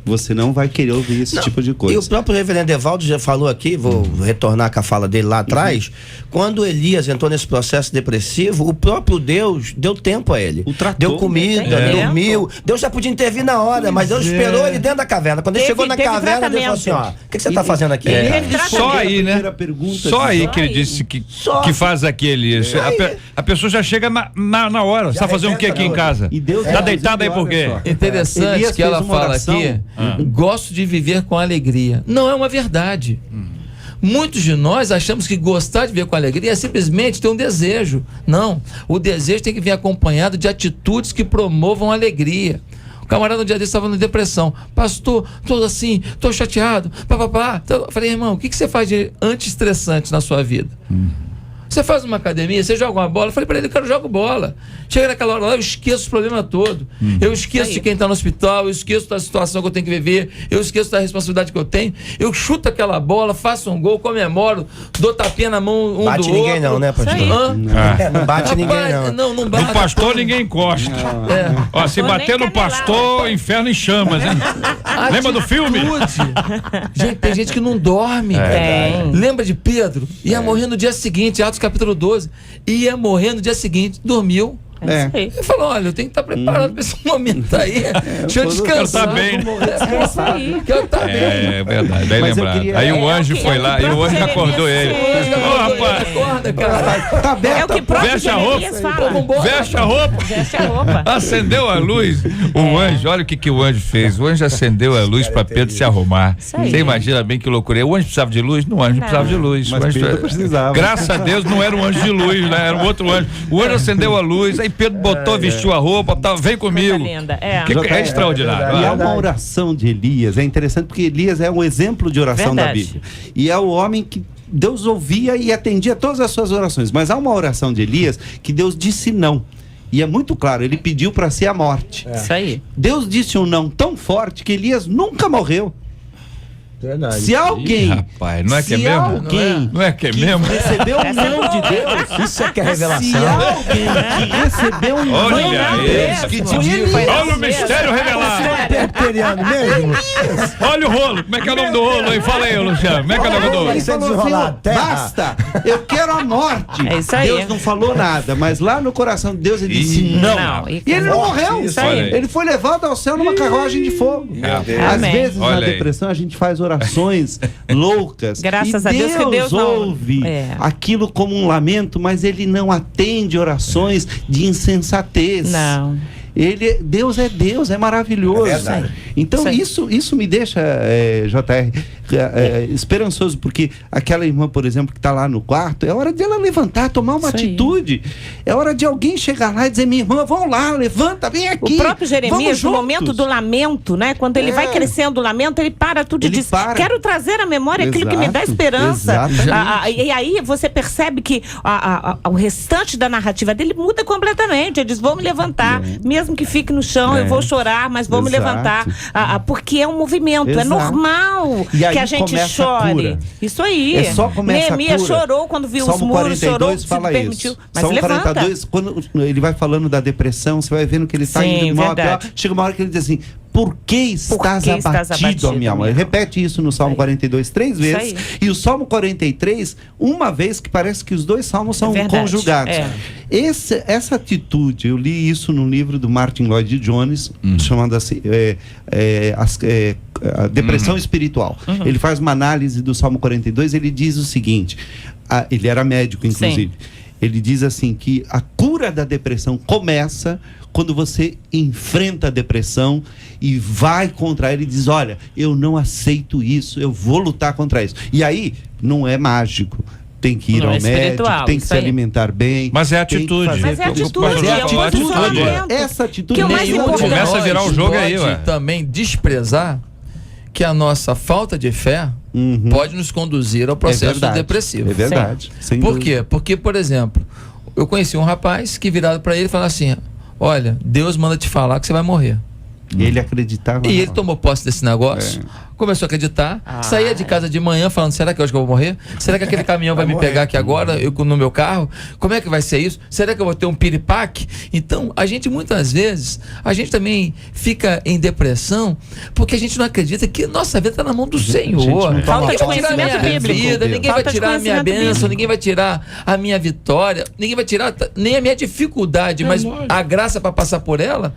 [SPEAKER 5] você não vai querer ouvir esse tipo de coisa.
[SPEAKER 4] E o próprio reverendo Evaldo já falou aqui, vou retornar com a fala dele lá atrás, quando Elias entrou nesse processo depressivo, o próprio Deus deu tempo a ele.
[SPEAKER 5] O tratou,
[SPEAKER 4] deu comida, dormiu. Deus já podia intervir na hora, mas Deus esperou ele dentro da caverna. Quando ele chegou na caverna, Deus falou assim: ó, o que você está fazendo aqui?
[SPEAKER 3] Só aí, né? Só aí que ele disse que faz aquele. A pessoa já chega na hora. Você está fazendo o que aqui em casa? Está deitado aí por quê?
[SPEAKER 7] Interessante
[SPEAKER 5] Elias
[SPEAKER 7] que ela
[SPEAKER 5] fez uma
[SPEAKER 7] fala
[SPEAKER 5] oração.
[SPEAKER 7] aqui: gosto de viver com alegria. Não é uma verdade. Muitos de nós achamos que gostar de viver com alegria é simplesmente ter um desejo. Não, o desejo tem que vir acompanhado de atitudes que promovam a alegria. O camarada no dia desse estava na depressão: pastor, estou assim, estou chateado, papapá. Eu falei: irmão, o que você faz de anti-estressante na sua vida? Você faz uma academia, você joga uma bola. Eu falei pra ele, cara, eu jogo bola. Chega naquela hora lá, eu esqueço os problemas todos. Eu esqueço de quem tá no hospital, eu esqueço da situação que eu tenho que viver, eu esqueço da responsabilidade que eu tenho. Eu chuto aquela bola, faço um gol, comemoro, dou tapinha na mão um
[SPEAKER 4] Bate
[SPEAKER 7] do outro.
[SPEAKER 4] ninguém não, né, pastor?
[SPEAKER 7] Não
[SPEAKER 4] bate ninguém não.
[SPEAKER 7] Não bate.
[SPEAKER 3] No pastor ninguém encosta. Ó, se bater no pastor, inferno em chamas, hein? Lembra do filme?
[SPEAKER 7] Gente, tem gente que não dorme. Lembra de Pedro? Ia morrer no dia seguinte, Atos capítulo 12. Ia morrer no dia seguinte, dormiu. Ele falou, olha, eu tenho que estar preparado para esse momento aí. Deixa eu descansar.
[SPEAKER 3] Tá bem, né?
[SPEAKER 7] Quero estar bem.
[SPEAKER 3] É verdade, bem lembrado. Aí o anjo foi lá e o anjo acordou ele. Ô, rapaz,
[SPEAKER 7] acorda, cara.
[SPEAKER 5] Tá aberto.
[SPEAKER 6] É o que próprio
[SPEAKER 3] Veste a roupa.
[SPEAKER 6] Jeremias fala.
[SPEAKER 3] Veste a roupa.
[SPEAKER 6] Veste a roupa.
[SPEAKER 3] Acendeu a luz. O anjo, olha o que o anjo fez. O anjo acendeu a luz para Pedro se arrumar. Você imagina bem que loucura. O anjo precisava de luz? Não, o anjo precisava de luz.
[SPEAKER 5] Mas Pedro precisava.
[SPEAKER 3] Graças a Deus não era um anjo de luz, né? Era um outro anjo. O anjo acendeu a luz, aí Pedro botou, vestiu a roupa, vem comigo.
[SPEAKER 6] Linda.
[SPEAKER 3] Que é extraordinário.
[SPEAKER 5] E há uma oração de Elias, é interessante porque Elias é um exemplo de oração da Bíblia. E é o homem que Deus ouvia e atendia todas as suas orações. Mas há uma oração de Elias que Deus disse não. E é muito claro, ele pediu para si a morte.
[SPEAKER 6] Isso aí.
[SPEAKER 5] Deus disse um não tão forte que Elias nunca morreu.
[SPEAKER 4] Verdade.
[SPEAKER 5] Se alguém,
[SPEAKER 3] rapaz, não é que é mesmo?
[SPEAKER 5] Alguém
[SPEAKER 3] Não é que é mesmo?
[SPEAKER 5] recebeu um não de Deus,
[SPEAKER 4] Isso é que é revelação.
[SPEAKER 5] se alguém que recebeu um
[SPEAKER 3] Olha
[SPEAKER 5] não de Deus,
[SPEAKER 3] esse,
[SPEAKER 5] que
[SPEAKER 3] que
[SPEAKER 5] te
[SPEAKER 3] Olha o mistério revelado.
[SPEAKER 4] Presbiteriano mesmo?
[SPEAKER 3] Olha o rolo. Como é que é o nome do rolo aí? Fala aí, Luciano. Como é que é o nome do rolo?
[SPEAKER 5] Ele
[SPEAKER 4] Isso é
[SPEAKER 5] falou,
[SPEAKER 4] desenrolado,
[SPEAKER 5] Senhor,
[SPEAKER 4] terra.
[SPEAKER 5] basta, eu quero a morte.
[SPEAKER 6] É isso aí.
[SPEAKER 5] Deus não falou nada, mas lá no coração de Deus ele disse não.
[SPEAKER 6] Não,
[SPEAKER 5] E ele não morreu.
[SPEAKER 3] Isso aí.
[SPEAKER 5] Ele foi levado ao céu numa carruagem de fogo. Às
[SPEAKER 6] Amém.
[SPEAKER 5] vezes
[SPEAKER 3] Olha
[SPEAKER 5] na
[SPEAKER 3] aí.
[SPEAKER 5] depressão a gente faz orações loucas.
[SPEAKER 6] Graças
[SPEAKER 5] e
[SPEAKER 6] a Deus que Deus não-
[SPEAKER 5] ouve
[SPEAKER 6] É.
[SPEAKER 5] aquilo como um lamento, mas ele não atende orações de insensatez.
[SPEAKER 6] Não.
[SPEAKER 5] Deus é maravilhoso.
[SPEAKER 4] É verdade.
[SPEAKER 5] Então
[SPEAKER 6] Isso aí.
[SPEAKER 5] isso me deixa, JR, esperançoso, porque aquela irmã, por exemplo, que está lá no quarto, é hora de ela levantar, tomar uma
[SPEAKER 6] Isso aí.
[SPEAKER 5] atitude. É hora de alguém chegar lá e dizer, minha irmã, vamos lá, levanta, vem aqui.
[SPEAKER 6] O próprio Jeremias,
[SPEAKER 5] vamos
[SPEAKER 6] no
[SPEAKER 5] juntos."
[SPEAKER 6] momento do lamento, né? Quando ele vai crescendo o lamento, ele para tudo e
[SPEAKER 5] Ele
[SPEAKER 6] diz:
[SPEAKER 5] para.
[SPEAKER 6] quero trazer à memória aquilo que me dá
[SPEAKER 5] Exato,
[SPEAKER 6] esperança.
[SPEAKER 5] exatamente.
[SPEAKER 6] E aí você percebe que o restante da narrativa dele muda completamente. Ele diz: vou me levantar, mesmo que fique no chão, eu vou chorar, mas vou me
[SPEAKER 5] Exato.
[SPEAKER 6] levantar. Porque é um movimento, é
[SPEAKER 5] Exato.
[SPEAKER 6] normal
[SPEAKER 5] E aí
[SPEAKER 6] que a gente
[SPEAKER 5] começa a
[SPEAKER 6] chore.
[SPEAKER 5] cura.
[SPEAKER 6] Isso aí.
[SPEAKER 5] É só começa a
[SPEAKER 6] Neemias
[SPEAKER 5] cura.
[SPEAKER 6] chorou quando viu os
[SPEAKER 5] Salmo
[SPEAKER 6] muros,
[SPEAKER 5] 42
[SPEAKER 6] chorou, se
[SPEAKER 5] fala
[SPEAKER 6] permitiu.
[SPEAKER 5] isso.
[SPEAKER 6] Mas
[SPEAKER 5] Salmo
[SPEAKER 6] levanta.
[SPEAKER 5] 42, quando ele vai falando da depressão, você vai vendo que ele está
[SPEAKER 6] Sim,
[SPEAKER 5] indo de mal a pior.
[SPEAKER 6] verdade.
[SPEAKER 5] Chega uma hora que ele diz assim: por que estás abatido, ó minha alma? Ele repete isso no Salmo 42 3 vezes.
[SPEAKER 6] aí.
[SPEAKER 5] E o Salmo 43, uma vez, que parece que os dois salmos são
[SPEAKER 6] verdade.
[SPEAKER 5] conjugados.
[SPEAKER 6] É.
[SPEAKER 5] Essa atitude, eu li isso no livro do Martin Lloyd Jones, chamado assim, a depressão espiritual. Ele faz uma análise do Salmo 42, ele diz o seguinte, ele era médico, inclusive. Ele diz assim que a cura da depressão começa quando você enfrenta a depressão e vai contra ela e diz: olha, eu não aceito isso, eu vou lutar contra isso. E aí, não é mágico. Tem que ir
[SPEAKER 6] Não,
[SPEAKER 5] ao
[SPEAKER 6] é
[SPEAKER 5] médico,
[SPEAKER 6] espiritual,
[SPEAKER 5] tem que
[SPEAKER 6] isso
[SPEAKER 5] se
[SPEAKER 6] aí.
[SPEAKER 5] alimentar bem.
[SPEAKER 3] Mas é
[SPEAKER 5] tem que
[SPEAKER 3] atitude.
[SPEAKER 5] fazer
[SPEAKER 6] Mas é
[SPEAKER 5] tudo.
[SPEAKER 6] atitude,
[SPEAKER 5] Mas
[SPEAKER 6] é um posicionamento.
[SPEAKER 5] Essa atitude
[SPEAKER 6] Que é o mais
[SPEAKER 7] Nenhum de
[SPEAKER 6] importante.
[SPEAKER 3] Começa a
[SPEAKER 7] nós
[SPEAKER 3] virar o jogo aí,
[SPEAKER 7] pode
[SPEAKER 3] ué.
[SPEAKER 7] também desprezar que a nossa falta de fé pode nos conduzir ao processo depressivo.
[SPEAKER 5] É verdade. Sem
[SPEAKER 7] Por
[SPEAKER 5] dúvida.
[SPEAKER 7] quê? Porque, por exemplo, eu conheci um rapaz que virado para ele e falou assim: olha, Deus manda te falar que você vai morrer.
[SPEAKER 5] Ele acreditava.
[SPEAKER 7] E
[SPEAKER 5] não.
[SPEAKER 7] ele tomou posse desse negócio, começou a acreditar, saía de casa de manhã falando: será que hoje que eu vou morrer? Será que aquele caminhão vai me pegar aqui agora, eu no meu carro? Como é que vai ser isso? Será que eu vou ter um piripaque? Então, a gente muitas vezes, a gente também fica em depressão porque a gente não acredita que nossa vida está na mão do Senhor.
[SPEAKER 5] não toma
[SPEAKER 7] Ninguém vai
[SPEAKER 6] posse
[SPEAKER 7] tirar a minha
[SPEAKER 6] do bíblico.
[SPEAKER 7] vida, ninguém
[SPEAKER 6] Falta
[SPEAKER 7] vai
[SPEAKER 6] de
[SPEAKER 7] tirar a minha
[SPEAKER 6] conhecimento
[SPEAKER 7] bênção,
[SPEAKER 6] bíblico.
[SPEAKER 7] ninguém vai tirar a minha vitória, ninguém vai tirar nem a minha dificuldade, mas a graça para passar por ela.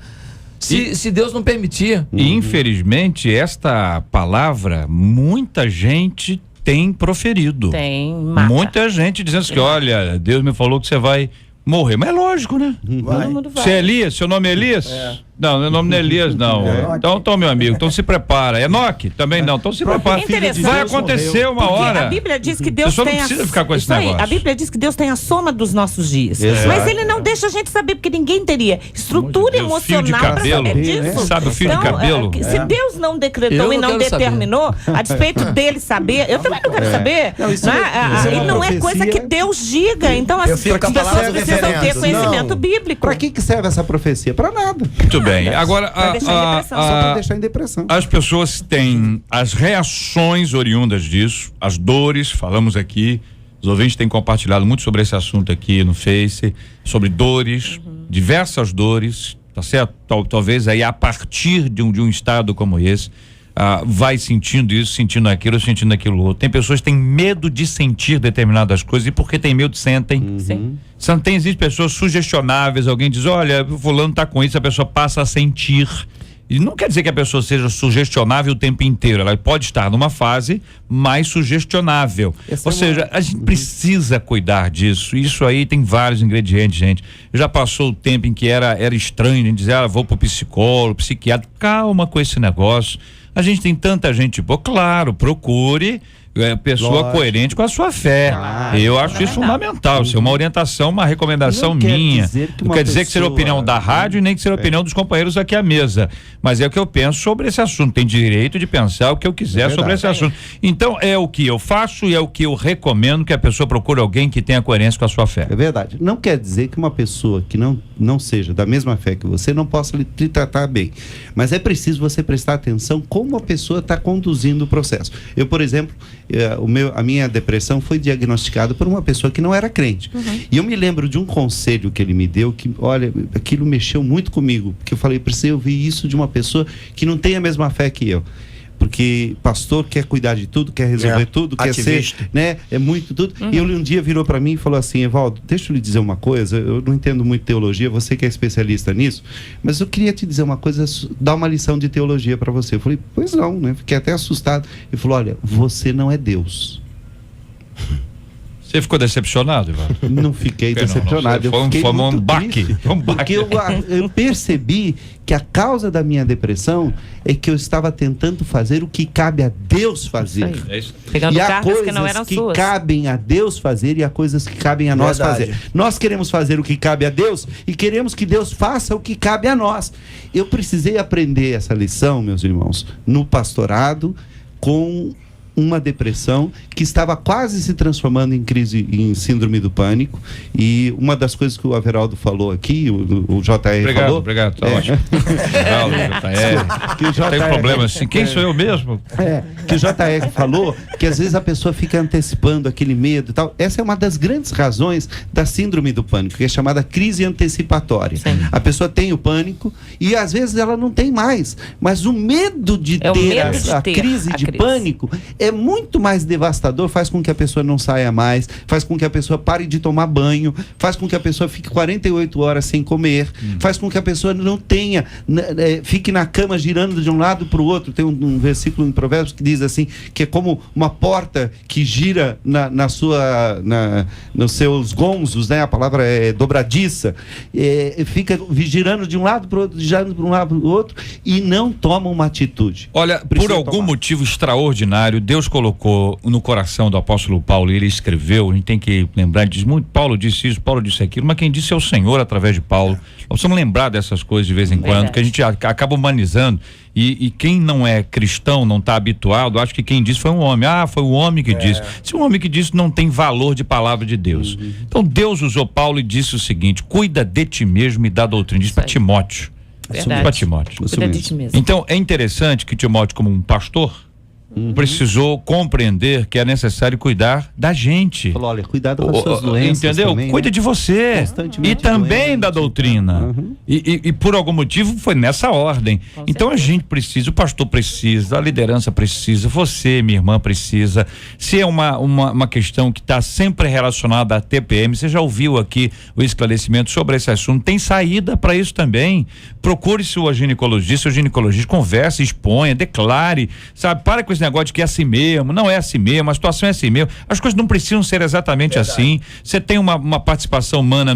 [SPEAKER 7] Se Deus não permitir.
[SPEAKER 3] E infelizmente esta palavra muita gente tem proferido.
[SPEAKER 6] Tem, mata.
[SPEAKER 3] Muita gente dizendo assim que Deus me falou que você vai morrer. Mas é lógico, né?
[SPEAKER 6] Todo mundo vai.
[SPEAKER 3] Você é Elias? Seu nome é Elias? Não, meu nome não é Elias, não. Então, meu amigo, então se prepara. Enoque, também não. Então se prepara.
[SPEAKER 6] Interessante.
[SPEAKER 3] Vai acontecer uma
[SPEAKER 6] Porque
[SPEAKER 3] hora.
[SPEAKER 6] a Bíblia diz que Deus
[SPEAKER 3] Você
[SPEAKER 6] tem
[SPEAKER 3] não precisa ficar com esse
[SPEAKER 6] isso aí,
[SPEAKER 3] negócio.
[SPEAKER 6] a Bíblia diz que Deus tem a soma dos nossos dias.
[SPEAKER 4] Exato.
[SPEAKER 6] Mas ele não deixa a gente saber, porque ninguém teria estrutura
[SPEAKER 3] Deus, fio de
[SPEAKER 6] emocional para
[SPEAKER 3] cabelo.
[SPEAKER 6] saber disso.
[SPEAKER 3] Sabe o fio de cabelo?
[SPEAKER 6] Se Deus não decretou
[SPEAKER 7] Eu
[SPEAKER 6] e não
[SPEAKER 7] quero
[SPEAKER 6] determinou, a despeito dele saber, eu também não quero saber.
[SPEAKER 5] Não, isso
[SPEAKER 6] né?
[SPEAKER 5] é uma
[SPEAKER 6] E não é
[SPEAKER 5] profecia.
[SPEAKER 6] coisa que Deus diga. Então as
[SPEAKER 4] fico com a
[SPEAKER 6] pessoas
[SPEAKER 4] palavra
[SPEAKER 6] precisam ter
[SPEAKER 4] referendo.
[SPEAKER 6] conhecimento
[SPEAKER 4] Não.
[SPEAKER 6] bíblico.
[SPEAKER 5] Para que serve essa profecia? Para nada.
[SPEAKER 3] Muito bem. Agora,
[SPEAKER 6] Pra deixar em depressão.
[SPEAKER 5] Só para deixar em depressão.
[SPEAKER 3] as pessoas têm as reações oriundas disso, as dores, falamos aqui, os ouvintes têm compartilhado muito sobre esse assunto aqui no Face, sobre dores, diversas dores, tá certo? Talvez aí a partir de um estado como esse, vai sentindo isso, sentindo aquilo outro. Tem pessoas que têm medo de sentir determinadas coisas e porque tem medo sentem.
[SPEAKER 6] Sim.
[SPEAKER 3] Existem pessoas sugestionáveis, alguém diz, olha, o fulano tá com isso, a pessoa passa a sentir. E não quer dizer que a pessoa seja sugestionável o tempo inteiro, ela pode estar numa fase mais sugestionável. Ou seja, a gente precisa cuidar disso. Isso aí tem vários ingredientes, gente. Já passou o tempo em que era estranho a gente dizer, vou pro psicólogo, psiquiatra. Calma com esse negócio. A gente tem tanta gente boa, claro, procure pessoa
[SPEAKER 4] Lógico.
[SPEAKER 3] coerente com a sua fé. Eu acho isso fundamental. Isso é uma orientação, uma recomendação
[SPEAKER 5] Não quer
[SPEAKER 3] minha.
[SPEAKER 5] dizer que
[SPEAKER 3] Não
[SPEAKER 5] uma
[SPEAKER 3] quer dizer que seja a
[SPEAKER 5] pessoa-
[SPEAKER 3] opinião da rádio e nem que seja a opinião dos companheiros aqui à mesa. Mas é o que eu penso sobre esse assunto. Tem direito de pensar o que eu quiser sobre esse assunto. Então, é o que eu faço e é o que eu recomendo que a pessoa procure alguém que tenha coerência com a sua fé.
[SPEAKER 5] É verdade. Não quer dizer que uma pessoa que não seja da mesma fé que você não possa lhe tratar bem. Mas é preciso você prestar atenção como a pessoa está conduzindo o processo. Eu, por exemplo, a minha depressão foi diagnosticada por uma pessoa que não era crente. E eu me lembro de um conselho que ele me deu que, olha, aquilo mexeu muito comigo. Porque eu falei, preciso ouvir isso de uma pessoa que não tem a mesma fé que eu. Porque pastor quer cuidar de tudo, quer resolver tudo, quer
[SPEAKER 4] ativista.
[SPEAKER 5] ser, né? É muito tudo. E ele um dia virou para mim e falou assim, Evaldo, deixa eu lhe dizer uma coisa, eu não entendo muito teologia, você que é especialista nisso, mas eu queria te dizer uma coisa, dar uma lição de teologia para você. Eu falei, pois não, né? Fiquei até assustado. Ele falou, olha, você não é Deus.
[SPEAKER 3] Você ficou decepcionado, Ivan?
[SPEAKER 5] Não fiquei decepcionado.
[SPEAKER 3] Foi um baque.
[SPEAKER 5] Porque eu percebi que a causa da minha depressão é que eu estava tentando fazer o que cabe a Deus fazer.
[SPEAKER 3] É isso.
[SPEAKER 6] Pegando
[SPEAKER 5] E há
[SPEAKER 6] cargas
[SPEAKER 5] coisas
[SPEAKER 6] que não eram
[SPEAKER 5] que
[SPEAKER 6] suas.
[SPEAKER 5] cabem a Deus fazer e há coisas que cabem a nós
[SPEAKER 4] Verdade.
[SPEAKER 5] fazer. Nós queremos fazer o que cabe a Deus e queremos que Deus faça o que cabe a nós. Eu precisei aprender essa lição, meus irmãos, no pastorado, com uma depressão que estava quase se transformando em crise, em síndrome do pânico. E uma das coisas que o Averaldo falou aqui, o JR falou...
[SPEAKER 3] Obrigado, tá ótimo.
[SPEAKER 5] Que o JR
[SPEAKER 3] Tem um problema assim, quem sou eu mesmo?
[SPEAKER 5] Que o JR falou que às vezes a pessoa fica antecipando aquele medo e tal. Essa é uma das grandes razões da síndrome do pânico, que é chamada crise antecipatória.
[SPEAKER 6] Sim.
[SPEAKER 5] A pessoa tem o pânico e às vezes ela não tem mais, mas o medo de
[SPEAKER 6] É o
[SPEAKER 5] ter
[SPEAKER 6] medo de
[SPEAKER 5] a
[SPEAKER 6] ter
[SPEAKER 5] crise
[SPEAKER 6] a
[SPEAKER 5] de
[SPEAKER 6] crise.
[SPEAKER 5] pânico é muito mais devastador, faz com que a pessoa não saia mais, faz com que a pessoa pare de tomar banho, faz com que a pessoa fique 48 horas sem comer, faz com que a pessoa não tenha, fique na cama girando de um lado para o outro. Tem um versículo em Provérbios que diz assim, que é como uma porta que gira nos seus gonzos, né? A palavra é dobradiça, fica girando de um lado para o outro, girando de um lado para o outro e não toma uma atitude.
[SPEAKER 3] Olha, por
[SPEAKER 5] Precisa
[SPEAKER 3] algum
[SPEAKER 5] tomar.
[SPEAKER 3] motivo extraordinário, Deus colocou no coração do apóstolo Paulo, e ele escreveu, a gente tem que lembrar, diz muito, Paulo disse isso, Paulo disse aquilo, mas quem disse é o Senhor através de Paulo. Nós precisamos lembrar dessas coisas de vez em quando, que a gente acaba humanizando, e quem não é cristão, não está habituado, acha que quem disse foi um homem. Foi o homem que disse. Se um homem que disse, não tem valor de palavra de Deus. Então Deus usou Paulo e disse o seguinte: cuida de ti mesmo e da doutrina. Diz para Timóteo.
[SPEAKER 6] Verdade.
[SPEAKER 3] Para Timóteo.
[SPEAKER 6] Cuida de ti mesmo.
[SPEAKER 3] Então é interessante que Timóteo, como um pastor, precisou compreender que é necessário cuidar da gente.
[SPEAKER 5] Falou, olha, cuidado com as suas doenças.
[SPEAKER 3] Entendeu?
[SPEAKER 5] Também,
[SPEAKER 3] Cuida
[SPEAKER 5] né?
[SPEAKER 3] de você
[SPEAKER 5] Constantemente
[SPEAKER 3] e também
[SPEAKER 5] doente.
[SPEAKER 3] da doutrina. E por algum motivo foi nessa ordem. Então a gente precisa, o pastor precisa, a liderança precisa, você, minha irmã, precisa. Se é uma questão que está sempre relacionada à TPM, você já ouviu aqui o esclarecimento sobre esse assunto, tem saída para isso também. Procure sua ginecologista, converse, exponha, declare, sabe? Para com esse negócio de que é assim mesmo, não é assim mesmo, a situação é assim mesmo. As coisas não precisam ser exatamente assim. Você tem uma participação humana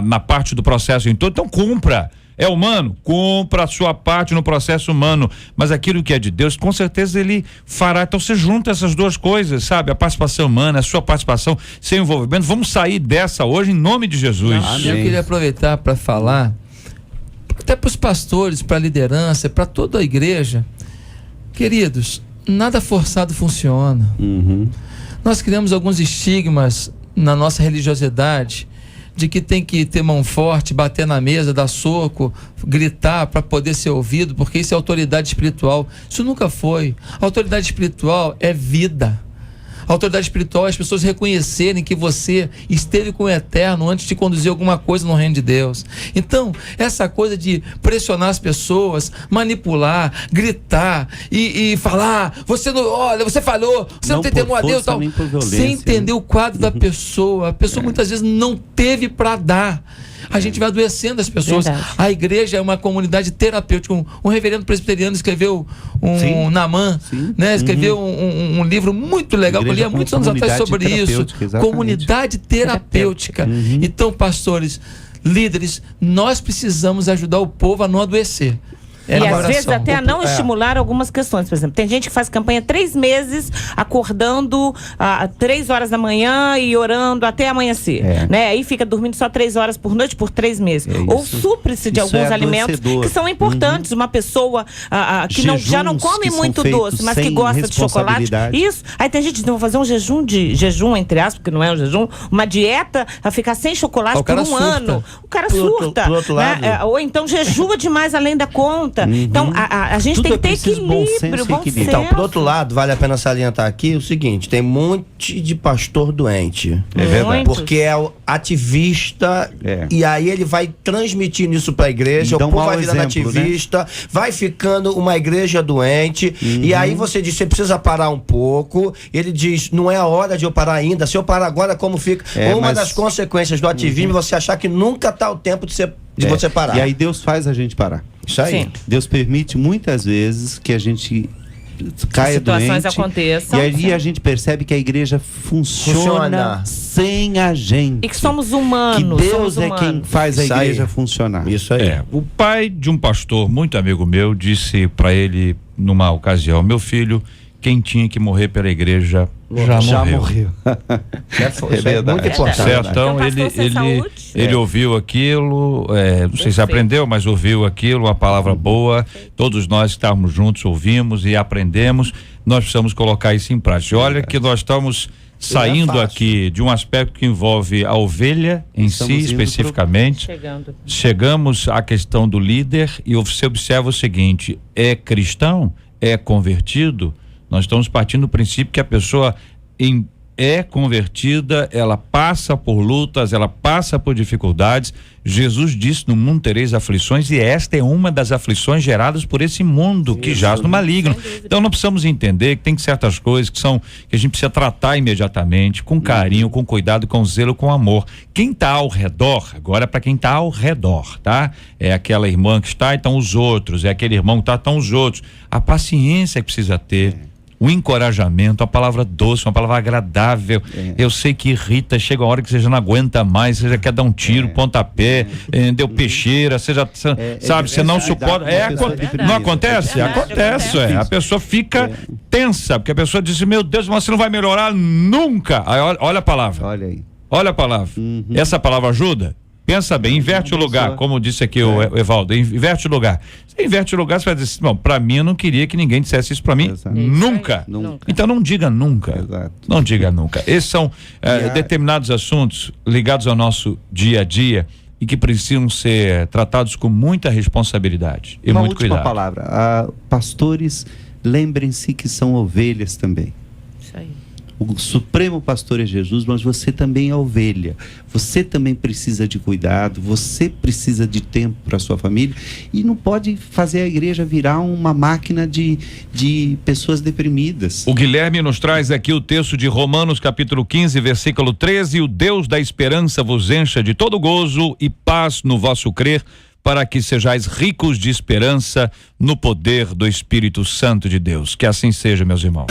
[SPEAKER 3] na parte do processo em todo, então cumpra. É humano? Cumpra a sua parte no processo humano, mas aquilo que é de Deus, com certeza ele fará. Então você junta essas duas coisas, sabe? A participação humana, a sua participação, seu envolvimento. Vamos sair dessa hoje em nome de Jesus.
[SPEAKER 7] Eu queria aproveitar para falar até para os pastores, para a liderança, para toda a igreja. Queridos, nada forçado funciona. Nós criamos alguns estigmas na nossa religiosidade de que tem que ter mão forte, bater na mesa, dar soco, gritar para poder ser ouvido, porque isso é autoridade espiritual. Isso nunca foi. A autoridade espiritual é vida. A autoridade espiritual é as pessoas reconhecerem que você esteve com o Eterno antes de conduzir alguma coisa no reino de Deus. Então, essa coisa de pressionar as pessoas, manipular, gritar e falar, você não, olha, você falhou, você não tem temor a Deus, tal, sem entender o quadro da pessoa. A pessoa muitas vezes não teve para dar. A gente vai adoecendo as pessoas.
[SPEAKER 6] Verdade.
[SPEAKER 7] A igreja é uma comunidade terapêutica. Um reverendo presbiteriano escreveu Naamã, né? Escreveu um livro muito legal, que eu li há muitos anos atrás sobre isso. Comunidade terapêutica. Então, pastores, líderes, nós precisamos ajudar o povo a não adoecer.
[SPEAKER 6] E às vezes até a não estimular algumas questões. Por exemplo, tem gente que faz campanha 3 meses, acordando 3 horas da manhã e orando até amanhecer, né? Aí fica dormindo só 3 horas por noite por 3 meses. Ou supre-se de alguns alimentos que são importantes. Uma pessoa que já não come muito doce, mas que gosta de chocolate. Isso. Aí tem gente que vão fazer um jejum, entre aspas, porque não é um jejum, uma dieta a ficar sem chocolate por um ano. O cara surta.
[SPEAKER 4] Pro outro lado.
[SPEAKER 6] Ou então jejua demais além da conta. Então, a gente tem que ter equilíbrio, bom senso.
[SPEAKER 4] Então, por outro lado, vale a pena salientar aqui o seguinte: tem um monte de pastor doente.
[SPEAKER 6] É verdade.
[SPEAKER 4] Porque é o ativista, e aí ele vai transmitindo isso pra igreja,
[SPEAKER 5] então,
[SPEAKER 4] o povo vai virando ativista, né? Vai ficando uma igreja doente, e aí você diz, você precisa parar um pouco. Ele diz, não é a hora de eu parar ainda, se eu parar agora, como fica? Uma das consequências do ativismo é você achar que nunca tá o tempo de você parar.
[SPEAKER 5] E aí Deus faz a gente parar.
[SPEAKER 4] Isso aí.
[SPEAKER 6] Sim.
[SPEAKER 5] Deus permite muitas vezes que a gente caia
[SPEAKER 6] situações
[SPEAKER 5] doente,
[SPEAKER 6] aconteçam.
[SPEAKER 5] e aí a gente percebe que a igreja funciona sem a gente.
[SPEAKER 6] E que somos humanos.
[SPEAKER 5] Que Deus é quem faz a igreja funcionar.
[SPEAKER 4] Isso aí.
[SPEAKER 3] O pai de um pastor muito amigo meu disse para ele numa ocasião: meu filho, quem tinha que morrer pela igreja já morreu.
[SPEAKER 4] Isso é muito importante.
[SPEAKER 3] Certo? Então ele ouviu aquilo, não sei se aprendeu, mas ouviu aquilo, uma palavra boa. Todos nós que estávamos juntos ouvimos e aprendemos. Nós precisamos colocar isso em prática. Olha que nós estamos saindo aqui de um aspecto que envolve a ovelha em si especificamente. Chegamos à questão do líder, e você observa o seguinte: é cristão, é convertido. Nós estamos partindo do princípio que a pessoa é convertida, ela passa por lutas, ela passa por dificuldades. Jesus disse: no mundo tereis aflições, e esta é uma das aflições geradas por esse mundo que jaz no maligno. Então nós precisamos entender que tem certas coisas que a gente precisa tratar imediatamente, com carinho, com cuidado, com zelo, com amor. Quem está ao redor, agora é para quem está ao redor, tá? É aquela irmã que está, então os outros, é aquele irmão que está, então os outros. A paciência que precisa ter, o encorajamento, a palavra doce, uma palavra agradável. Eu sei que irrita, chega a hora que você já não aguenta mais, você já quer dar um tiro, pontapé, deu peixeira, você já sabe, você não suporta. Não acontece? Acontece, a pessoa fica tensa, porque a pessoa diz: meu Deus, mas você não vai melhorar nunca. Aí, olha a palavra. Olha a palavra. Essa palavra ajuda? Pensa bem, inverte o lugar, como disse aqui o Evaldo, inverte o lugar. Você inverte o lugar, você vai dizer: bom, pra mim eu não queria que ninguém dissesse isso pra mim. Nunca. Então não diga nunca. Não diga nunca. Esses são determinados assuntos ligados ao nosso dia a dia e que precisam ser tratados com muita responsabilidade e muito cuidado.
[SPEAKER 5] Uma última palavra. Pastores, lembrem-se que são ovelhas também.
[SPEAKER 6] Isso aí.
[SPEAKER 5] O supremo pastor é Jesus, mas você também é ovelha. Você também precisa de cuidado, você precisa de tempo para sua família, e não pode fazer a igreja virar uma máquina de pessoas deprimidas.
[SPEAKER 3] O Guilherme nos traz aqui o texto de Romanos capítulo 15, versículo 13: o Deus da esperança vos encha de todo gozo e paz no vosso crer, para que sejais ricos de esperança no poder do Espírito Santo de Deus. Que assim seja, meus irmãos.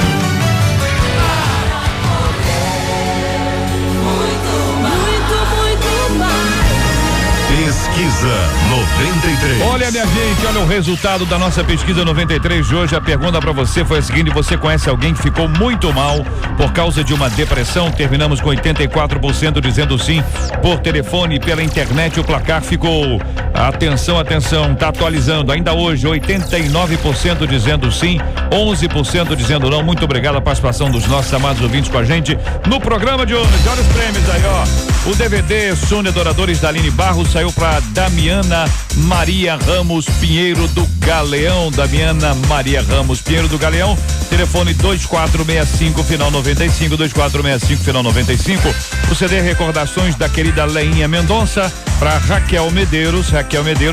[SPEAKER 1] Pesquisa 93.
[SPEAKER 3] Olha, minha gente, olha o resultado da nossa pesquisa 93 de hoje. A pergunta para você foi a seguinte: você conhece alguém que ficou muito mal por causa de uma depressão? Terminamos com 84% dizendo sim. Por telefone e pela internet o placar ficou, atenção, tá atualizando ainda hoje, 89% dizendo sim, 11% dizendo não. Muito obrigado a participação dos nossos amados ouvintes com a gente no programa de hoje. Olha os prêmios aí, ó. O DVD Sônia Adoradores da Aline Barros saiu para Damiana Maria Ramos Pinheiro do Galeão. Damiana Maria Ramos Pinheiro do Galeão. Telefone 2465 final 95, 2465 final 95. O CD Recordações da querida Leinha Mendonça para Raquel Medeiros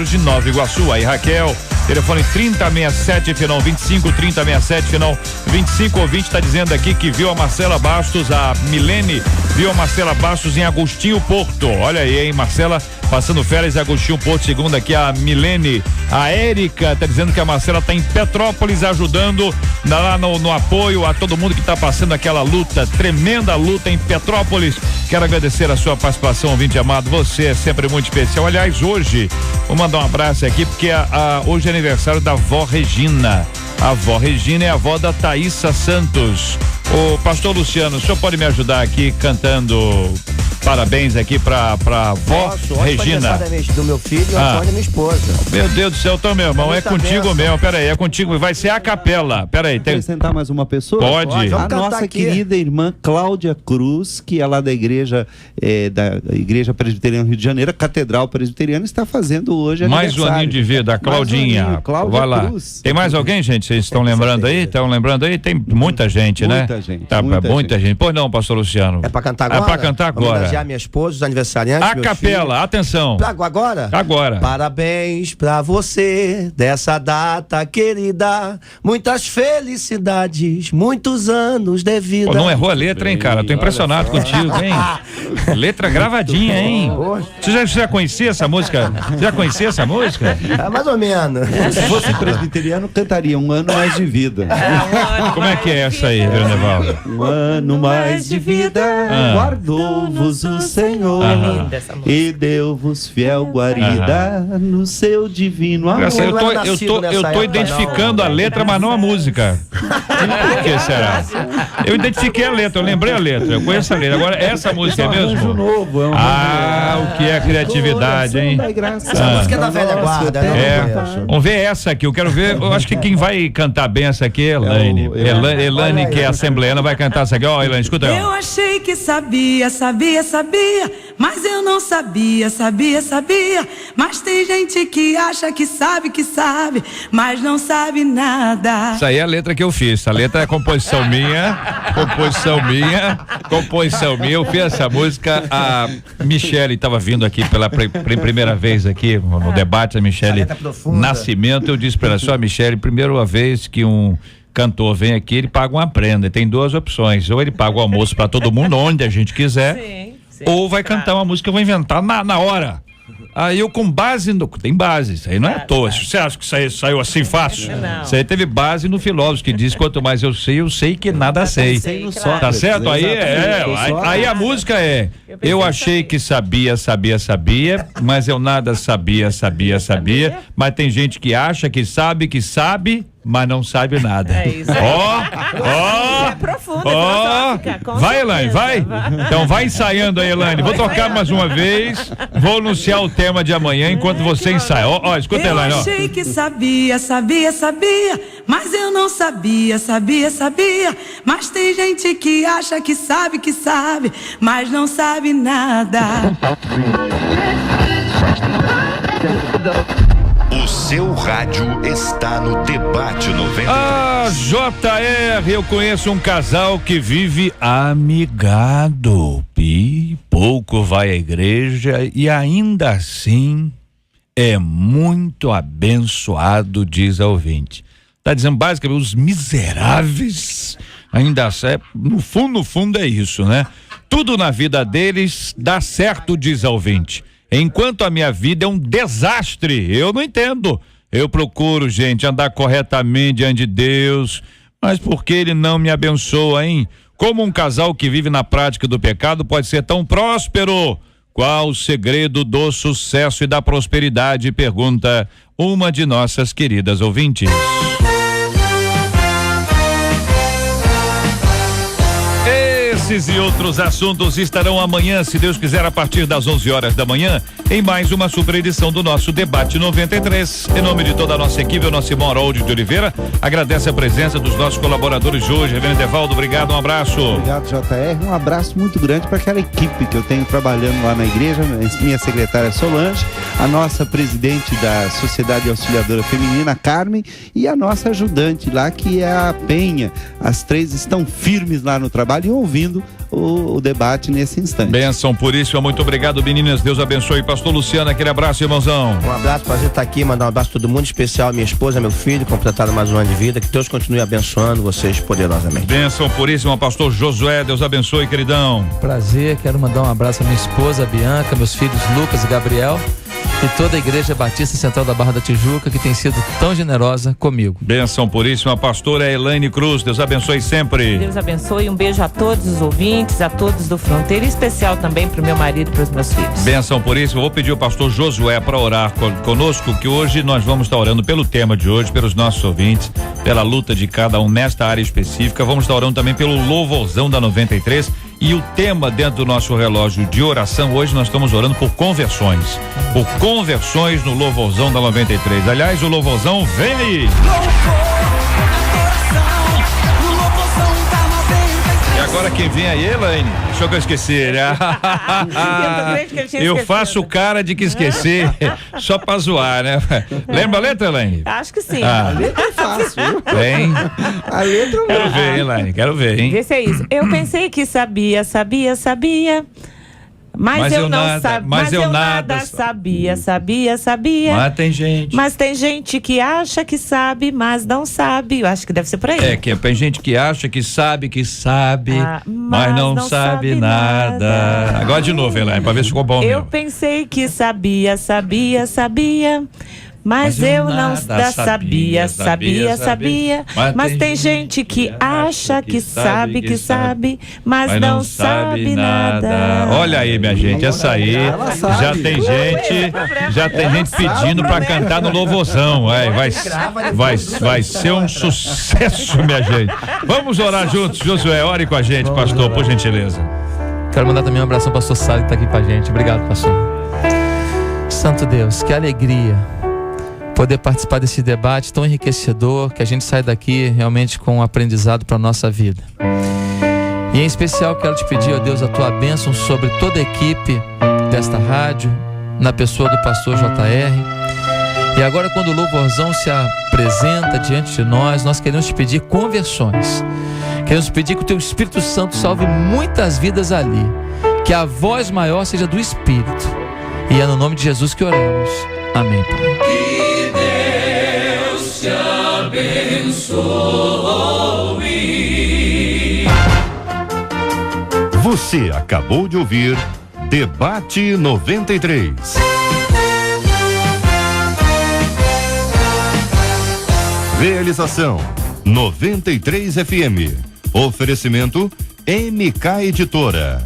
[SPEAKER 3] de Nova Iguaçu. Aí, Raquel, telefone 3067 final 25, 3067 final 25. Ouvinte está dizendo aqui que viu a Marcela Bastos, a Milene viu a Marcela Bastos em Agostinho Porto. Olha aí, hein, Marcela passando férias em Agostinho Porto. Segundo aqui a Milene. A Érica tá dizendo que a Marcela tá em Petrópolis ajudando lá no apoio a todo mundo que tá passando aquela luta, tremenda luta em Petrópolis. Quero agradecer a sua participação, ouvinte amado. Você é sempre muito especial. Aliás, hoje, vou mandar um abraço aqui porque hoje é aniversário da avó Regina. A avó Regina é a avó da Thaísa Santos. Ô, pastor Luciano, o senhor pode me ajudar aqui cantando parabéns aqui pra avó Regina?
[SPEAKER 4] Do meu filho e Antônia, minha esposa.
[SPEAKER 3] Meu Deus do céu, então, meu irmão, é contigo mesmo. Peraí, é contigo, vai ser a capela. Peraí, tem.
[SPEAKER 5] Acrescentar mais uma pessoa?
[SPEAKER 3] Pode.
[SPEAKER 5] A nossa querida irmã Cláudia Cruz, que é lá da igreja Presbiteriana Rio de Janeiro, Catedral Presbiteriana, está fazendo hoje
[SPEAKER 3] mais um aninho de vida, a Claudinha.
[SPEAKER 5] Cláudia
[SPEAKER 3] vai lá.
[SPEAKER 5] Cruz.
[SPEAKER 3] Tem mais alguém, gente? Vocês estão lembrando aí? Estão lembrando aí? Tem muita gente, né? Muita gente. Pois não, pastor Luciano.
[SPEAKER 4] É pra cantar agora?
[SPEAKER 3] É pra cantar agora.
[SPEAKER 4] Homenagear minha esposa, os aniversariantes.
[SPEAKER 3] A capela, atenção.
[SPEAKER 4] Agora?
[SPEAKER 3] Agora.
[SPEAKER 4] Parabéns pra você dessa data querida. Muitas felicidades, muitos anos de vida.
[SPEAKER 3] Pô, não errou a letra, hein, cara? Tô impressionado contigo, hein? Letra gravadinha, hein? Você já conhecia essa música?
[SPEAKER 4] É, mais ou menos.
[SPEAKER 5] Se fosse presbiteriano, cantaria Um Ano Mais de Vida.
[SPEAKER 3] Como é que é essa aí, Nevaldo?
[SPEAKER 5] Um ano mais de vida, guardou-vos o Senhor e deu-vos fiel guarida no seu divino amor.
[SPEAKER 3] Eu tô identificando a letra, mas não a música. Por que será? Eu identifiquei a letra, eu lembrei a letra, eu conheço a letra. Agora, essa música é mesmo? O que é criatividade, hein?
[SPEAKER 4] Essa música é da velha guarda, né?
[SPEAKER 3] Vamos ver essa aqui, eu quero ver. Eu acho que quem vai cantar bem essa aqui é Elaine. Elaine, que é assembleana, vai cantar essa aqui. Ó, Elaine, escuta aí.
[SPEAKER 2] Eu achei que sabia, mas eu não sabia. Mas tem gente que acha que sabe, mas não sabe nada.
[SPEAKER 3] Isso aí é a letra que eu fiz. Essa letra é composição minha. Eu fiz essa música. A Michele estava vindo aqui pela primeira vez aqui no debate. A Michele Nascimento. Eu disse para ela: só, Michele, primeira vez que um cantor vem aqui, ele paga uma prenda. Tem duas opções: ou ele paga o almoço para todo mundo onde a gente quiser, ou vai cantar uma música que eu vou inventar na hora. Aí eu, com base tem base, isso aí não é à toa. Você acha que isso aí saiu assim fácil? Não. Isso aí teve base no filósofo que diz: quanto mais eu sei que nada sei. Tá certo? Aí a música é: eu achei que sabia, mas eu nada sabia. Mas tem gente que acha que sabe, mas não sabe nada.
[SPEAKER 6] É isso.
[SPEAKER 3] É
[SPEAKER 6] profundo.
[SPEAKER 3] Vai, Elaine, vai. Então vai ensaiando aí, Elaine. Vou tocar mais uma vez. Vou anunciar o tema de amanhã enquanto você ensaia. Ó, escuta, Elaine.
[SPEAKER 2] Eu achei que sabia, mas eu não sabia. Mas tem gente que acha que sabe, mas não sabe nada.
[SPEAKER 1] O seu rádio está no Debate 93.
[SPEAKER 3] JR, eu conheço um casal que vive amigado. E pouco vai à igreja e ainda assim é muito abençoado, diz a ouvinte. Tá dizendo basicamente os miseráveis, ainda no fundo é isso, né? Tudo na vida deles dá certo, diz a ouvinte. Enquanto a minha vida é um desastre, eu não entendo. Eu procuro, gente, andar corretamente diante de Deus, mas por que ele não me abençoa, hein? Como um casal que vive na prática do pecado pode ser tão próspero? Qual o segredo do sucesso e da prosperidade? Pergunta uma de nossas queridas ouvintes. Esses e outros assuntos estarão amanhã, se Deus quiser, a partir das 11 horas da manhã, em mais uma super edição do nosso Debate 93. Em nome de toda a nossa equipe, o nosso irmão Harold de Oliveira agradece a presença dos nossos colaboradores de hoje. Reverendo Evaldo, obrigado, um abraço.
[SPEAKER 5] Obrigado, JR. Um abraço muito grande para aquela equipe que eu tenho trabalhando lá na igreja, minha secretária Solange, a nossa presidente da Sociedade Auxiliadora Feminina, Carmen, e a nossa ajudante lá, que é a Penha. As três estão firmes lá no trabalho e ouvindo o debate nesse instante.
[SPEAKER 3] Bênção puríssima, muito obrigado, meninas, Deus abençoe. Pastor Luciano, aquele abraço, irmãozão.
[SPEAKER 4] Um abraço, prazer estar aqui, mandar um abraço a todo mundo, especial a minha esposa, meu filho, completaram mais um ano de vida, que Deus continue abençoando vocês poderosamente.
[SPEAKER 3] Bênção puríssima, pastor Josué, Deus abençoe, queridão.
[SPEAKER 7] Prazer, quero mandar um abraço à minha esposa, Bianca, meus filhos Lucas e Gabriel, e toda a Igreja Batista Central da Barra da Tijuca, que tem sido tão generosa comigo.
[SPEAKER 3] Bênção puríssima, pastora Elaine Cruz, Deus abençoe sempre.
[SPEAKER 6] Deus abençoe, um beijo a todos os ouvintes, a todos do Fronteira, em especial também para o meu marido e para os meus filhos.
[SPEAKER 3] Bênção puríssima, vou pedir ao pastor Josué para orar conosco, que hoje nós vamos estar orando pelo tema de hoje, pelos nossos ouvintes, pela luta de cada um nesta área específica. Vamos estar orando também pelo louvorzão da 93. E o tema dentro do nosso relógio de oração, hoje nós estamos orando por conversões. Por conversões no louvorzão da 93. Aliás, o louvorzão vem aí. E agora quem vem aí, Elaine? Deixa eu esquecer. Eu faço cara de que esqueci, só pra zoar, né? Lembra a letra, Elaine?
[SPEAKER 6] Acho que sim.
[SPEAKER 5] A letra é fácil.
[SPEAKER 3] Bem.
[SPEAKER 5] A letra não.
[SPEAKER 3] Quero ver, hein, Elaine? Quero ver, hein?
[SPEAKER 6] Vê se é isso. Eu pensei que sabia. Mas eu não sabia. Mas eu nada sabia.
[SPEAKER 3] Mas tem gente.
[SPEAKER 6] Mas tem gente que acha que sabe, mas não sabe. Eu acho que deve ser por aí.
[SPEAKER 3] É, que tem gente que acha que sabe, mas não sabe nada. Agora de novo, Elaine, pra ver se ficou bom.
[SPEAKER 6] Eu pensei que sabia. Mas eu não sabia. Mas tem gente que acha que sabe, mas não sabe nada.
[SPEAKER 3] Olha aí, minha gente, essa aí já tem gente pedindo pra cantar no louvorzão. Vai ser um sucesso, minha gente. Vamos orar juntos, Josué, ore com a gente, pastor, por gentileza.
[SPEAKER 7] Quero mandar também um abraço ao pastor Sálio, que está aqui com a gente. Obrigado, pastor. Santo Deus, que alegria poder participar desse debate tão enriquecedor, que a gente sai daqui realmente com um aprendizado para a nossa vida. E em especial quero te pedir, ó Deus, a tua bênção sobre toda a equipe desta rádio, na pessoa do pastor JR. E agora, quando o louvorzão se apresenta diante de nós queremos te pedir conversões. Queremos pedir que o teu Espírito Santo salve muitas vidas ali, que a voz maior seja do Espírito. E é no nome de Jesus que oramos. Amém, Pai.
[SPEAKER 8] Que Deus te abençoe.
[SPEAKER 1] Você acabou de ouvir Debate 93. Realização 93 FM. Oferecimento MK Editora.